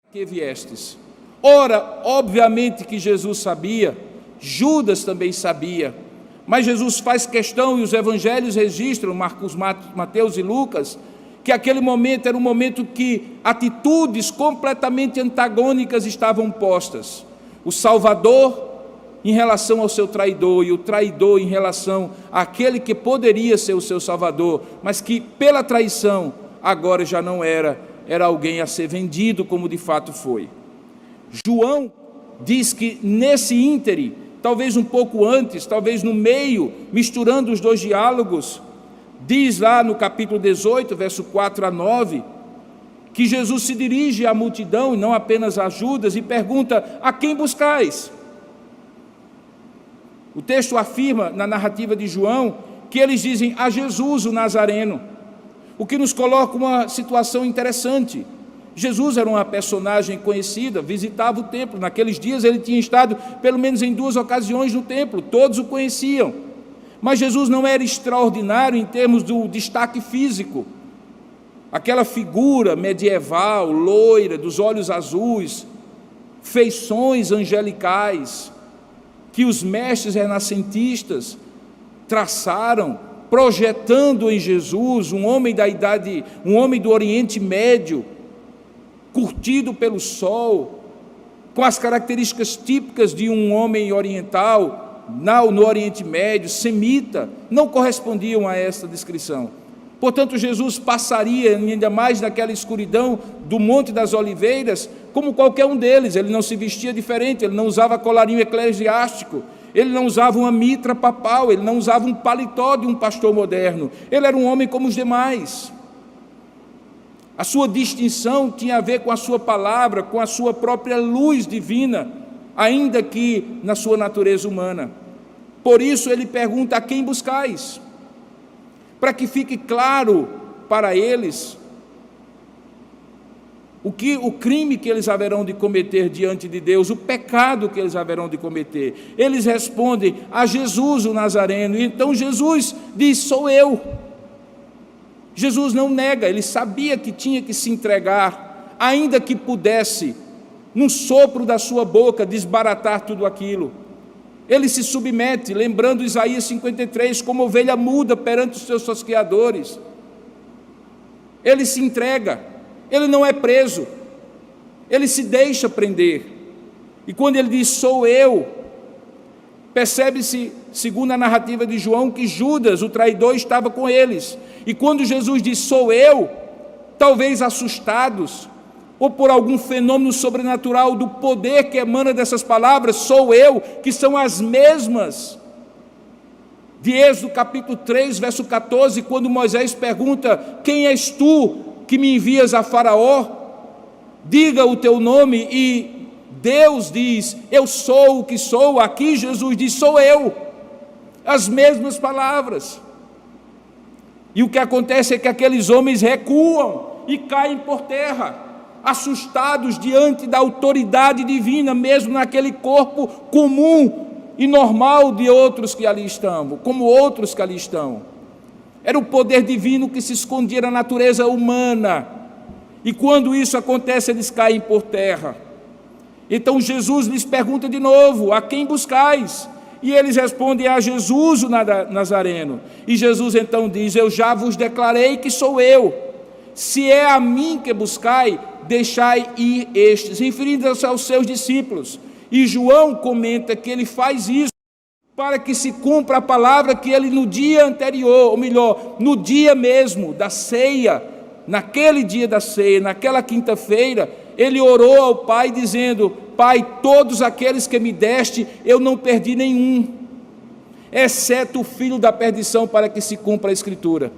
A: a que viestes? Ora, obviamente que Jesus sabia, Judas também sabia, mas Jesus faz questão, e os evangelhos registram, Marcos, Mateus e Lucas, que aquele momento era um momento que atitudes completamente antagônicas estavam postas. O Salvador em relação ao seu traidor, e o traidor em relação àquele que poderia ser o seu Salvador, mas que pela traição agora já não era alguém a ser vendido como de fato foi. João diz que nesse íntere, talvez um pouco antes, talvez no meio, misturando os dois diálogos, diz lá no capítulo 18, verso 4 a 9, que Jesus se dirige à multidão, e não apenas a Judas, e pergunta: a quem buscais? O texto afirma, na narrativa de João, que eles dizem: a Jesus o Nazareno, o que nos coloca uma situação interessante. Jesus era uma personagem conhecida, visitava o templo. Naqueles dias ele tinha estado pelo menos em 2 ocasiões no templo, todos o conheciam. Mas Jesus não era extraordinário em termos do destaque físico. Aquela figura medieval, loira, dos olhos azuis, feições angelicais, que os mestres renascentistas traçaram, projetando em Jesus um homem do Oriente Médio, curtido pelo sol, com as características típicas de um homem oriental, no Oriente Médio, semita, não correspondiam a esta descrição. Portanto, Jesus passaria, ainda mais naquela escuridão do Monte das Oliveiras, como qualquer um deles. Ele não se vestia diferente, ele não usava colarinho eclesiástico, ele não usava uma mitra papal, ele não usava um paletó de um pastor moderno, ele era um homem como os demais. A sua distinção tinha a ver com a sua palavra, com a sua própria luz divina, ainda que na sua natureza humana. Por isso ele pergunta: a quem buscais? Para que fique claro para eles o crime que eles haverão de cometer diante de Deus, o pecado que eles haverão de cometer. Eles respondem: a Jesus o Nazareno. E então Jesus diz: sou eu. Jesus não nega, ele sabia que tinha que se entregar, ainda que pudesse, num sopro da sua boca, desbaratar tudo aquilo. Ele se submete, lembrando Isaías 53, como ovelha muda perante os seus tosqueadores. Ele se entrega, ele não é preso, ele se deixa prender. E quando ele diz: sou eu, percebe-se, segundo a narrativa de João, que Judas, o traidor, estava com eles. E quando Jesus diz: sou eu, talvez assustados, ou por algum fenômeno sobrenatural do poder que emana dessas palavras, sou eu, que são as mesmas de Êxodo capítulo 3, verso 14, quando Moisés pergunta: quem és tu que me envias a Faraó? Diga o teu nome. E Deus diz: eu sou o que sou. Aqui Jesus diz: sou eu. As mesmas palavras. E o que acontece é que aqueles homens recuam e caem por terra, assustados diante da autoridade divina, mesmo naquele corpo comum e normal de outros que ali estão, como outros que ali estão. Era o poder divino que se escondia na natureza humana, e quando isso acontece, eles caem por terra. Então Jesus lhes pergunta de novo: a quem buscais? E eles respondem: a Jesus o Nazareno. E Jesus então diz: eu já vos declarei que sou eu. Se é a mim que buscai, deixai ir estes, referindo-se aos seus discípulos. E João comenta que ele faz isso para que se cumpra a palavra que ele no dia anterior, ou melhor, no dia mesmo da ceia, naquele dia da ceia, naquela quinta-feira, ele orou ao Pai dizendo: Pai, todos aqueles que me deste, eu não perdi nenhum, exceto o filho da perdição, para que se cumpra a Escritura.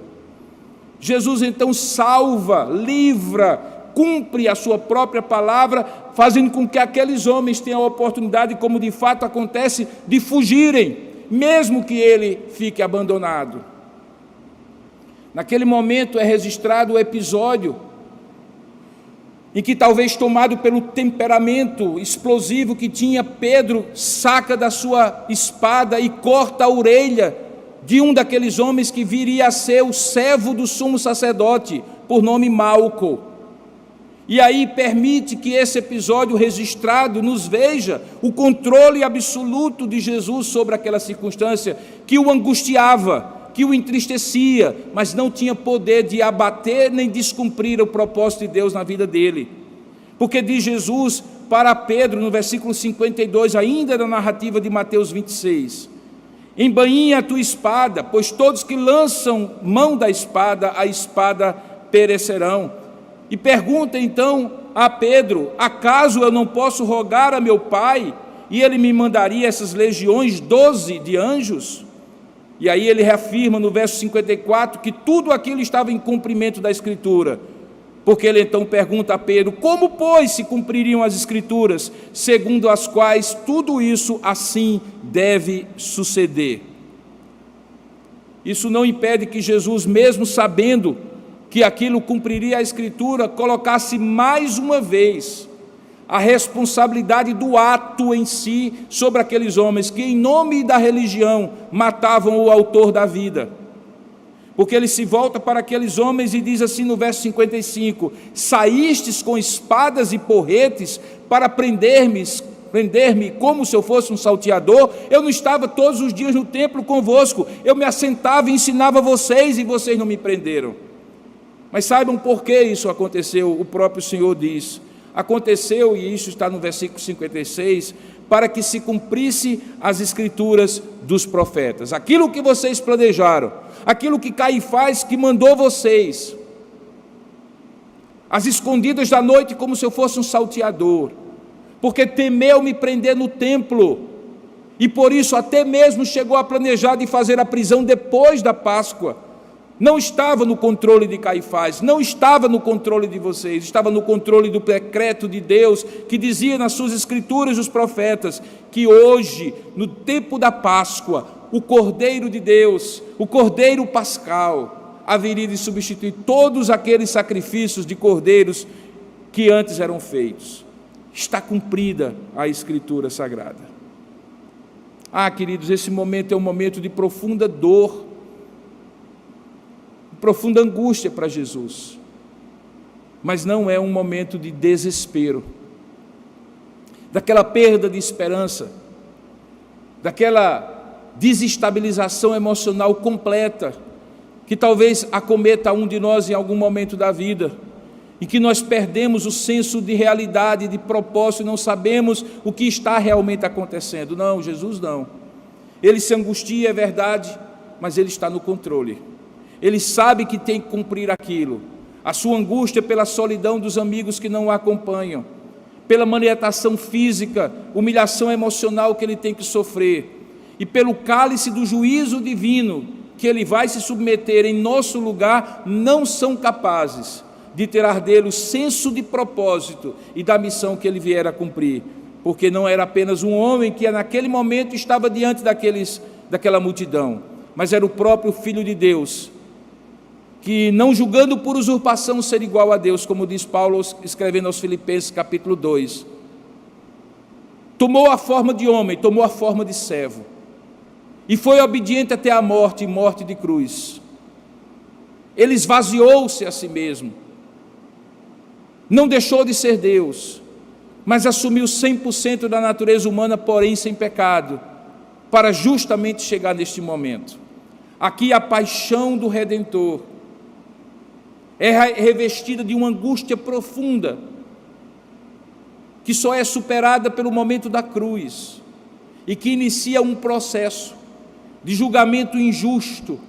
A: Jesus então salva, livra, cumpre a sua própria palavra, fazendo com que aqueles homens tenham a oportunidade, como de fato acontece, de fugirem, mesmo que ele fique abandonado. Naquele momento é registrado o episódio em que, talvez tomado pelo temperamento explosivo que tinha, Pedro saca da sua espada e corta a orelha de um daqueles homens que viria a ser o servo do sumo sacerdote, por nome Malco. E aí permite que esse episódio registrado nos veja o controle absoluto de Jesus sobre aquela circunstância que o angustiava, que o entristecia, mas não tinha poder de abater nem descumprir o propósito de Deus na vida dele. Porque diz Jesus para Pedro, no versículo 52, ainda da narrativa de Mateus 26, embainha a tua espada, pois todos que lançam mão da espada, a espada perecerão. E pergunta então a Pedro, acaso eu não posso rogar a meu Pai, e ele me mandaria essas legiões, 12 de anjos? E aí ele reafirma no verso 54 que tudo aquilo estava em cumprimento da Escritura, porque ele então pergunta a Pedro, como pois se cumpririam as Escrituras, segundo as quais tudo isso assim deve suceder? Isso não impede que Jesus, mesmo sabendo que aquilo cumpriria a Escritura, colocasse mais uma vez a responsabilidade do ato em si sobre aqueles homens que, em nome da religião, matavam o autor da vida. Porque ele se volta para aqueles homens e diz assim no verso 55, saístes com espadas e porretes para prender-me como se eu fosse um salteador. Eu não estava todos os dias no templo convosco, eu me assentava e ensinava vocês, e vocês não me prenderam. Mas saibam por que isso aconteceu. O próprio Senhor diz, aconteceu, e isso está no versículo 56, para que se cumprisse as Escrituras dos profetas. Aquilo que vocês planejaram, aquilo que Caifás que mandou vocês, às escondidas da noite, como se eu fosse um salteador, porque temeu me prender no templo, e por isso até mesmo chegou a planejar de fazer a prisão depois da Páscoa. Não estava no controle de Caifás, não estava no controle de vocês, estava no controle do decreto de Deus, que dizia nas suas Escrituras os profetas, que hoje, no tempo da Páscoa, o Cordeiro de Deus, o Cordeiro Pascal, haveria de substituir todos aqueles sacrifícios de cordeiros que antes eram feitos. Está cumprida a Escritura Sagrada. Queridos, esse momento é um momento de profunda dor, profunda angústia para Jesus, mas não é um momento de desespero, daquela perda de esperança, daquela desestabilização emocional completa, que talvez acometa um de nós em algum momento da vida, em que nós perdemos o senso de realidade, de propósito, e não sabemos o que está realmente acontecendo. Não, Jesus não. Ele se angustia, é verdade, mas Ele está no controle. Ele sabe que tem que cumprir aquilo. A sua angústia pela solidão dos amigos que não o acompanham, pela maniatação física, humilhação emocional que ele tem que sofrer, e pelo cálice do juízo divino que ele vai se submeter em nosso lugar, não são capazes de tirar dele o senso de propósito e da missão que ele vier a cumprir, porque não era apenas um homem que naquele momento estava diante daquela multidão, mas era o próprio Filho de Deus, que, não julgando por usurpação ser igual a Deus, como diz Paulo escrevendo aos Filipenses capítulo 2, tomou a forma de homem, tomou a forma de servo, e foi obediente até a morte, e morte de cruz. Ele esvaziou-se a si mesmo, não deixou de ser Deus, mas assumiu 100% da natureza humana, porém sem pecado, para justamente chegar neste momento. Aqui a paixão do Redentor é revestida de uma angústia profunda, que só é superada pelo momento da cruz, e que inicia um processo de julgamento injusto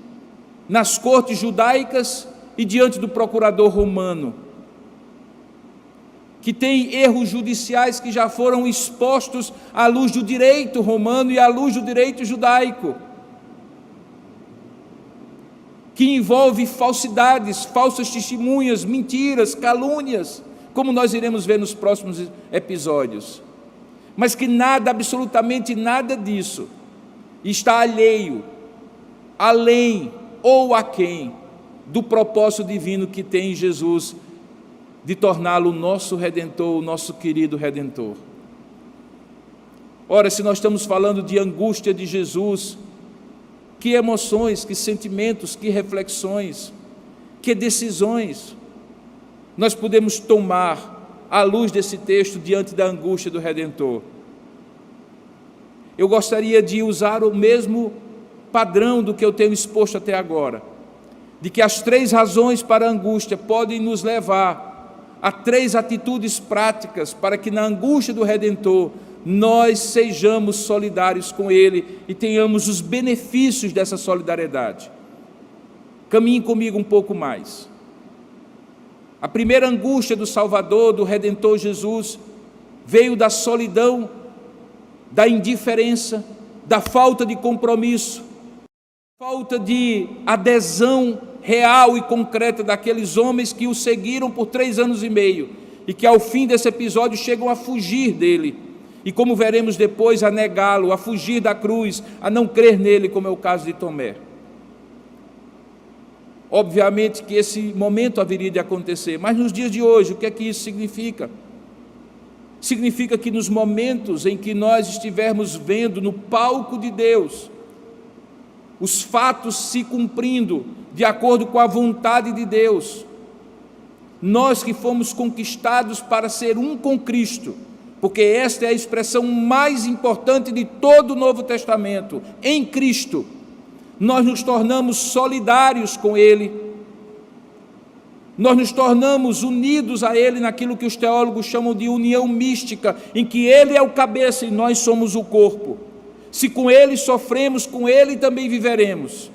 A: nas cortes judaicas e diante do procurador romano, que tem erros judiciais que já foram expostos à luz do direito romano e à luz do direito judaico, que envolve falsidades, falsas testemunhas, mentiras, calúnias, como nós iremos ver nos próximos episódios. Mas que nada, absolutamente nada disso, está alheio, além ou aquém do propósito divino que tem em Jesus, de torná-lo o nosso Redentor, o nosso querido Redentor. Ora, se nós estamos falando de angústia de Jesus, que emoções, que sentimentos, que reflexões, que decisões nós podemos tomar à luz desse texto diante da angústia do Redentor? Eu gostaria de usar o mesmo padrão do que eu tenho exposto até agora, de que as 3 razões para a angústia podem nos levar a 3 atitudes práticas para que na angústia do Redentor nós sejamos solidários com Ele e tenhamos os benefícios dessa solidariedade. Caminhe comigo um pouco mais. A primeira angústia do Salvador, do Redentor Jesus, veio da solidão, da indiferença, da falta de compromisso, falta de adesão real e concreta daqueles homens que o seguiram por 3 anos e meio e que ao fim desse episódio chegam a fugir dele e, como veremos depois, a negá-lo, a fugir da cruz, a não crer nele, como é o caso de Tomé. Obviamente que esse momento haveria de acontecer, mas nos dias de hoje, o que é que isso significa? Significa que nos momentos em que nós estivermos vendo no palco de Deus os fatos se cumprindo de acordo com a vontade de Deus, nós que fomos conquistados para ser um com Cristo, porque esta é a expressão mais importante de todo o Novo Testamento, em Cristo, nós nos tornamos solidários com Ele, nós nos tornamos unidos a Ele naquilo que os teólogos chamam de união mística, em que Ele é o cabeça e nós somos o corpo. Se com Ele sofremos, com Ele também viveremos.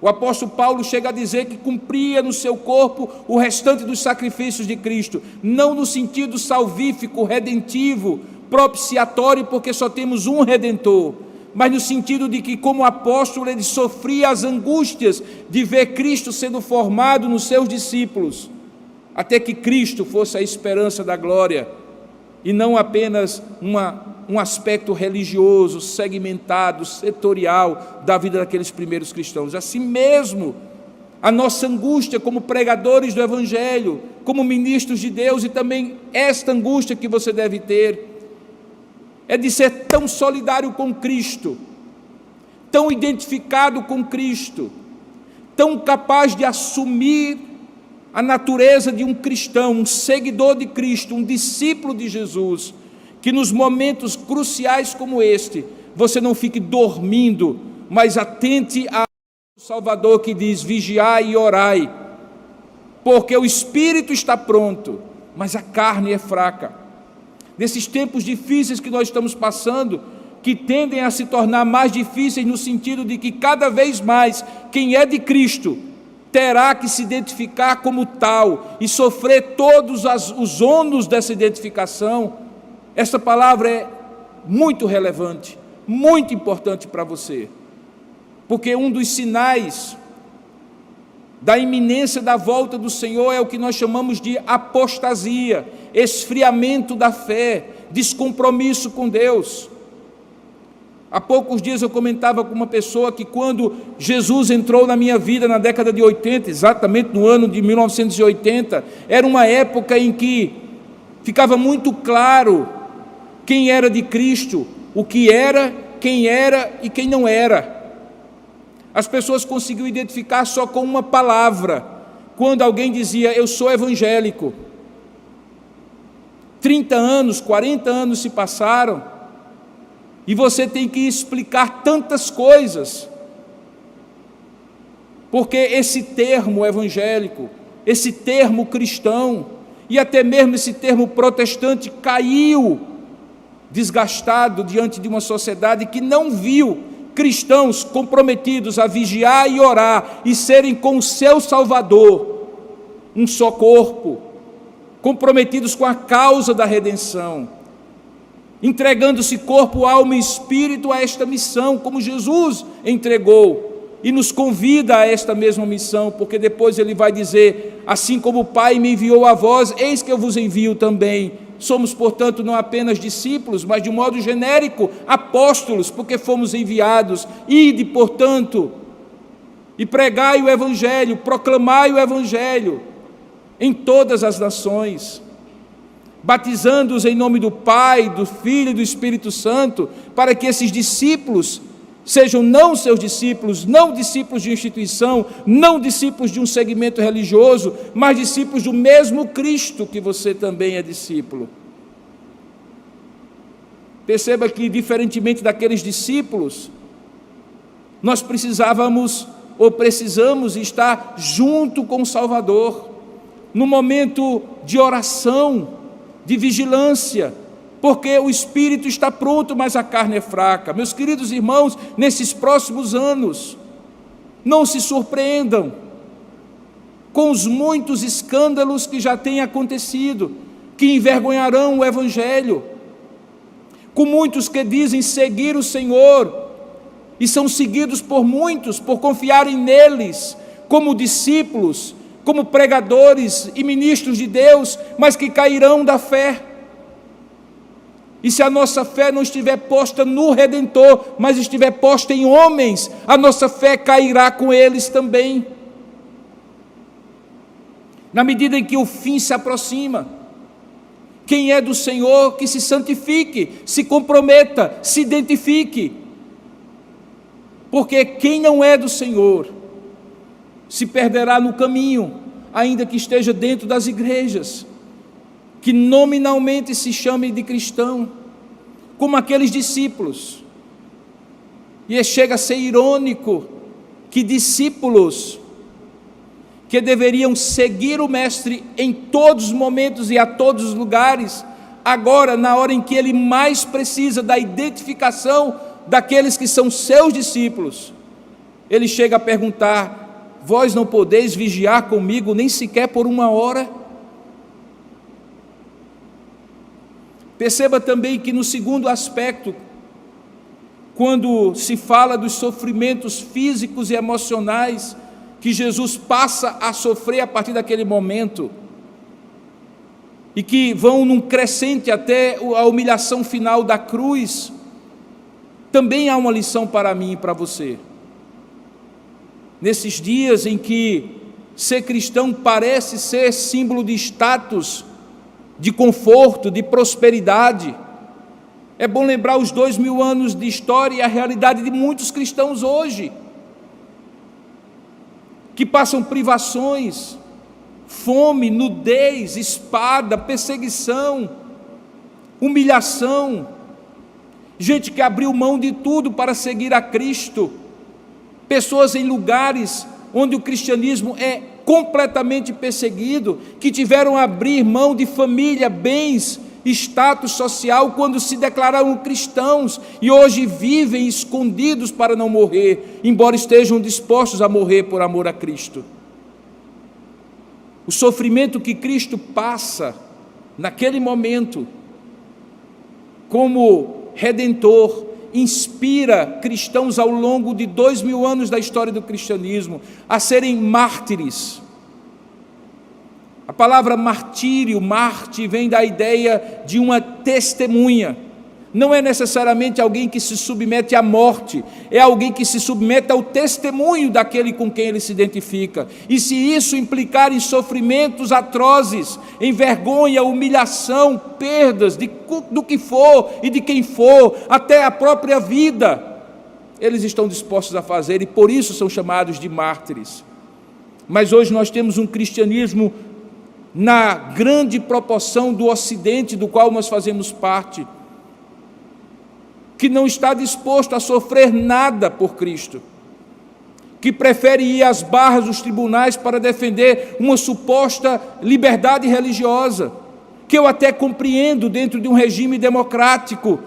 A: O apóstolo Paulo chega a dizer que cumpria no seu corpo o restante dos sacrifícios de Cristo, não no sentido salvífico, redentivo, propiciatório, porque só temos um Redentor, mas no sentido de que, como apóstolo, ele sofria as angústias de ver Cristo sendo formado nos seus discípulos, até que Cristo fosse a esperança da glória, e não apenas um aspecto religioso, segmentado, setorial da vida daqueles primeiros cristãos. Assim mesmo, a nossa angústia como pregadores do Evangelho, como ministros de Deus, e também esta angústia que você deve ter, é de ser tão solidário com Cristo, tão identificado com Cristo, tão capaz de assumir a natureza de um cristão, um seguidor de Cristo, um discípulo de Jesus, que nos momentos cruciais como este, você não fique dormindo, mas atente ao Salvador que diz: vigiai e orai, porque o espírito está pronto, mas a carne é fraca. Nesses tempos difíceis que nós estamos passando, que tendem a se tornar mais difíceis no sentido de que cada vez mais quem é de Cristo terá que se identificar como tal e sofrer todos os ônus dessa identificação. Esta palavra é muito relevante, muito importante para você, porque um dos sinais da iminência da volta do Senhor é o que nós chamamos de apostasia, esfriamento da fé, descompromisso com Deus. Há poucos dias eu comentava com uma pessoa que quando Jesus entrou na minha vida na década de 80, exatamente no ano de 1980, era uma época em que ficava muito claro quem era de Cristo, o que era, quem era e quem não era. As pessoas conseguiam identificar só com uma palavra, quando alguém dizia: eu sou evangélico. 30 anos, 40 anos se passaram, e você tem que explicar tantas coisas, porque esse termo evangélico, esse termo cristão, e até mesmo esse termo protestante caiu desgastado diante de uma sociedade que não viu cristãos comprometidos a vigiar e orar e serem com o seu Salvador um só corpo, comprometidos com a causa da redenção, entregando-se corpo, alma e espírito a esta missão, como Jesus entregou, e nos convida a esta mesma missão, porque depois ele vai dizer: assim como o Pai me enviou a vós, eis que eu vos envio também. Somos, portanto, não apenas discípulos, mas de um modo genérico, apóstolos, porque fomos enviados. Ide, portanto, e pregai o Evangelho, proclamai o Evangelho em todas as nações, batizando-os em nome do Pai, do Filho e do Espírito Santo, para que esses discípulos sejam não seus discípulos, não discípulos de instituição, não discípulos de um segmento religioso, mas discípulos do mesmo Cristo, que você também é discípulo. Perceba que, diferentemente daqueles discípulos, nós precisamos estar junto com o Salvador, no momento de oração, de vigilância, porque o espírito está pronto, mas a carne é fraca. Meus queridos irmãos, nesses próximos anos, não se surpreendam com os muitos escândalos que já têm acontecido, que envergonharão o Evangelho, com muitos que dizem seguir o Senhor, e são seguidos por muitos, por confiarem neles, como discípulos, como pregadores e ministros de Deus, mas que cairão da fé. E se a nossa fé não estiver posta no Redentor, mas estiver posta em homens, a nossa fé cairá com eles também. Na medida em que o fim se aproxima, quem é do Senhor, que se santifique, se comprometa, se identifique. Porque quem não é do Senhor se perderá no caminho, ainda que esteja dentro das igrejas, que nominalmente se chamem de cristão, como aqueles discípulos. E chega a ser irônico que discípulos que deveriam seguir o Mestre em todos os momentos e a todos os lugares, agora, na hora em que ele mais precisa da identificação daqueles que são seus discípulos, ele chega a perguntar: vós não podeis vigiar comigo nem sequer por 1 hora? Perceba também que no segundo aspecto, quando se fala dos sofrimentos físicos e emocionais que Jesus passa a sofrer a partir daquele momento, e que vão num crescente até a humilhação final da cruz, também há uma lição para mim e para você. Nesses dias em que ser cristão parece ser símbolo de status, de conforto, de prosperidade, é bom lembrar os 2000 anos de história e a realidade de muitos cristãos hoje, que passam privações, fome, nudez, espada, perseguição, humilhação, gente que abriu mão de tudo para seguir a Cristo, pessoas em lugares onde o cristianismo é completamente perseguido, que tiveram a abrir mão de família, bens, status social, quando se declararam cristãos, e hoje vivem escondidos para não morrer, embora estejam dispostos a morrer por amor a Cristo. O sofrimento que Cristo passa naquele momento, como Redentor, inspira cristãos ao longo de 2000 anos da história do cristianismo a serem mártires. A palavra martírio, mártir, vem da ideia de uma testemunha. Não é necessariamente alguém que se submete à morte, é alguém que se submete ao testemunho daquele com quem ele se identifica. E se isso implicar em sofrimentos atrozes, em vergonha, humilhação, perdas do que for e de quem for, até a própria vida, eles estão dispostos a fazer, e por isso são chamados de mártires. Mas hoje nós temos um cristianismo, na grande proporção do Ocidente, do qual nós fazemos parte, que não está disposto a sofrer nada por Cristo, que prefere ir às barras dos tribunais para defender uma suposta liberdade religiosa, que eu até compreendo dentro de um regime democrático,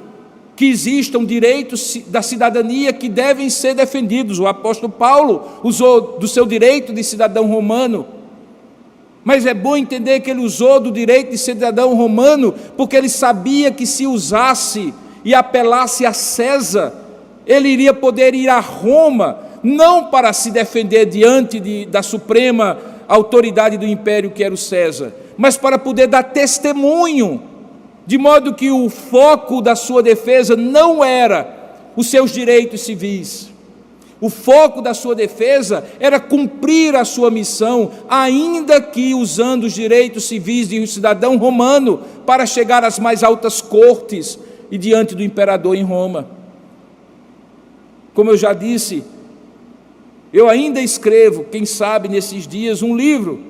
A: que existam direitos da cidadania que devem ser defendidos. O apóstolo Paulo usou do seu direito de cidadão romano, mas é bom entender que ele usou do direito de cidadão romano, porque ele sabia que se usasse e apelasse a César, ele iria poder ir a Roma, não para se defender diante da suprema autoridade do império que era o César, mas para poder dar testemunho, de modo que o foco da sua defesa não era os seus direitos civis. O foco da sua defesa era cumprir a sua missão, ainda que usando os direitos civis de um cidadão romano para chegar às mais altas cortes e diante do imperador em Roma. Como eu já disse, eu ainda escrevo, quem sabe nesses dias, um livro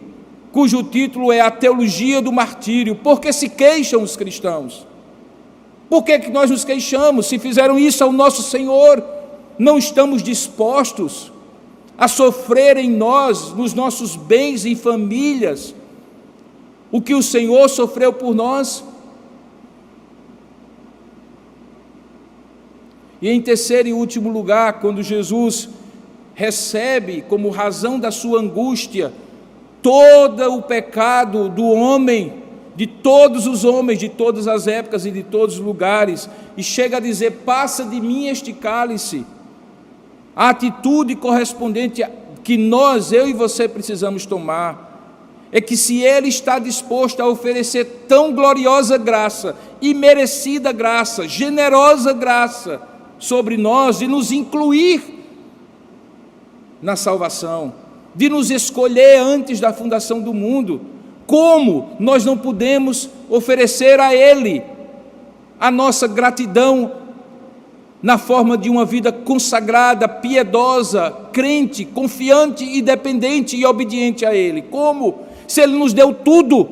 A: cujo título é A Teologia do Martírio. Por que se queixam os cristãos? Por que nós nos queixamos? Se fizeram isso ao nosso Senhor, não estamos dispostos a sofrer em nós, nos nossos bens e famílias, o que o Senhor sofreu por nós? E em terceiro e último lugar, quando Jesus recebe como razão da sua angústia todo o pecado do homem, de todos os homens, de todas as épocas e de todos os lugares, e chega a dizer: passa de mim este cálice. A atitude correspondente que nós, eu e você, precisamos tomar é que, se Ele está disposto a oferecer tão gloriosa graça, imerecida graça, generosa graça sobre nós, de nos incluir na salvação, de nos escolher antes da fundação do mundo, como nós não podemos oferecer a Ele a nossa gratidão na forma de uma vida consagrada, piedosa, crente, confiante e dependente e obediente a Ele? Como? Se Ele nos deu tudo,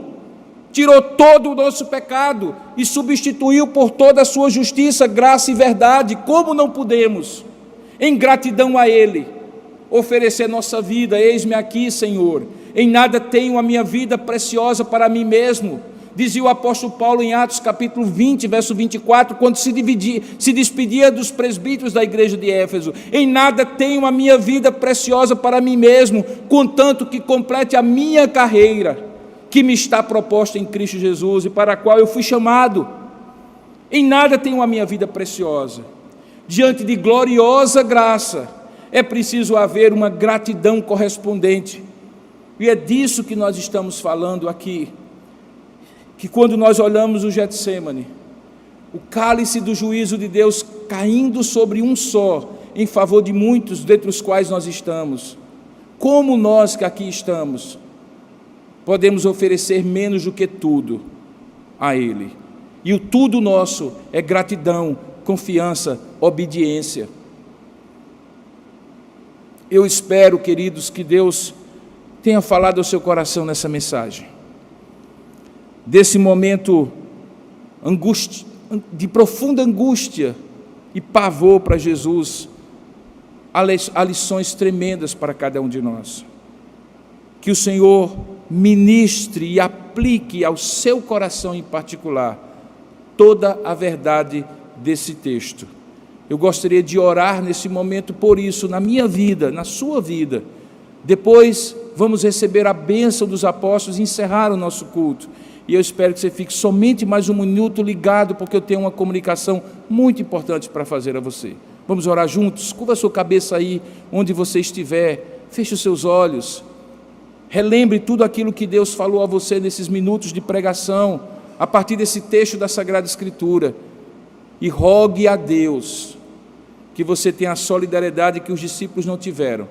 A: tirou todo o nosso pecado e substituiu por toda a sua justiça, graça e verdade, como não podemos, em gratidão a Ele, oferecer nossa vida? Eis-me aqui, Senhor, em nada tenho a minha vida preciosa para mim mesmo, dizia o apóstolo Paulo em Atos capítulo 20, verso 24, quando se despedia dos presbíteros da igreja de Éfeso: em nada tenho a minha vida preciosa para mim mesmo, contanto que complete a minha carreira, que me está proposta em Cristo Jesus e para a qual eu fui chamado. Em nada tenho a minha vida preciosa. Diante de gloriosa graça, é preciso haver uma gratidão correspondente, e é disso que nós estamos falando aqui. Que quando nós olhamos o Getsêmani, o cálice do juízo de Deus caindo sobre um só, em favor de muitos, dentre os quais nós estamos, como nós que aqui estamos, podemos oferecer menos do que tudo a Ele? E o tudo nosso é gratidão, confiança, obediência. Eu espero, queridos, que Deus tenha falado ao seu coração nessa mensagem, desse momento de profunda angústia e pavor para Jesus, há lições tremendas para cada um de nós. Que o Senhor ministre e aplique ao seu coração em particular toda a verdade desse texto. Eu gostaria de orar nesse momento por isso, na minha vida, na sua vida. Depois vamos receber a bênção dos apóstolos e encerrar o nosso culto. E eu espero que você fique somente mais um minuto ligado, porque eu tenho uma comunicação muito importante para fazer a você. Vamos orar juntos? Curva a sua cabeça aí, onde você estiver, feche os seus olhos, relembre tudo aquilo que Deus falou a você nesses minutos de pregação, a partir desse texto da Sagrada Escritura, e rogue a Deus que você tenha a solidariedade que os discípulos não tiveram,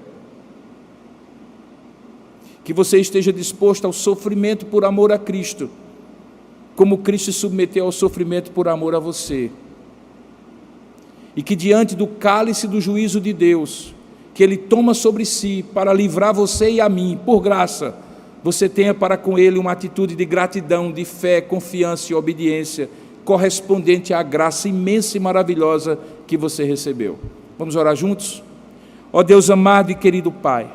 A: que você esteja disposto ao sofrimento por amor a Cristo, como Cristo se submeteu ao sofrimento por amor a você, e que diante do cálice do juízo de Deus, que Ele toma sobre si para livrar você e a mim, por graça, você tenha para com Ele uma atitude de gratidão, de fé, confiança e obediência, correspondente à graça imensa e maravilhosa que você recebeu. Vamos orar juntos? Ó Deus amado e querido Pai,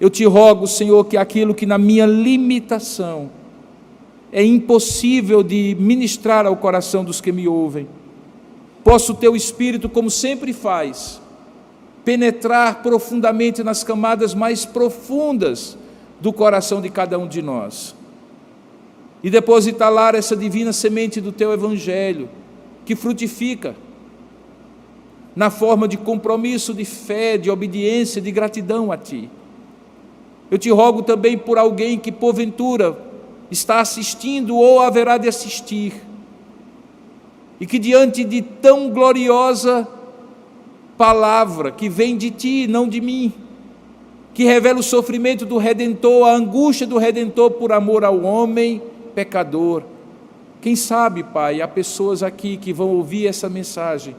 A: eu te rogo, Senhor, que aquilo que na minha limitação é impossível de ministrar ao coração dos que me ouvem, possa o Teu Espírito, como sempre faz, penetrar profundamente nas camadas mais profundas do coração de cada um de nós, e depositar lá essa divina semente do Teu Evangelho, que frutifica, na forma de compromisso, de fé, de obediência, de gratidão a Ti. Eu te rogo também por alguém que porventura está assistindo ou haverá de assistir, e que diante de tão gloriosa palavra que vem de Ti, não de mim, que revela o sofrimento do Redentor, a angústia do Redentor por amor ao homem pecador. Quem sabe, Pai, há pessoas aqui que vão ouvir essa mensagem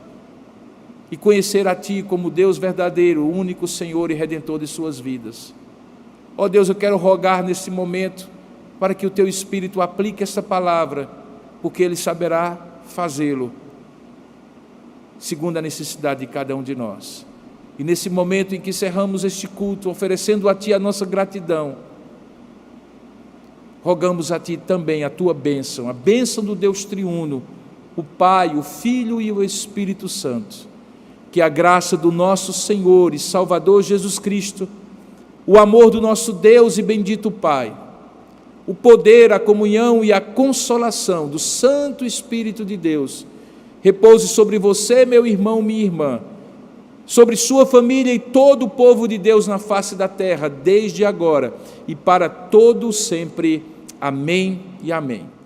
A: e conhecer a Ti como Deus verdadeiro, o único Senhor e Redentor de suas vidas. Ó Deus, eu quero rogar nesse momento para que o Teu Espírito aplique essa palavra, porque Ele saberá fazê-lo segundo a necessidade de cada um de nós. E nesse momento em que encerramos este culto, oferecendo a Ti a nossa gratidão, rogamos a Ti também a Tua bênção, a bênção do Deus triuno, o Pai, o Filho e o Espírito Santo. Que a graça do nosso Senhor e Salvador Jesus Cristo, o amor do nosso Deus e bendito Pai, o poder, a comunhão e a consolação do Santo Espírito de Deus, repouse sobre você, meu irmão, minha irmã, sobre sua família e todo o povo de Deus na face da terra, desde agora e para todo sempre. Amém e amém.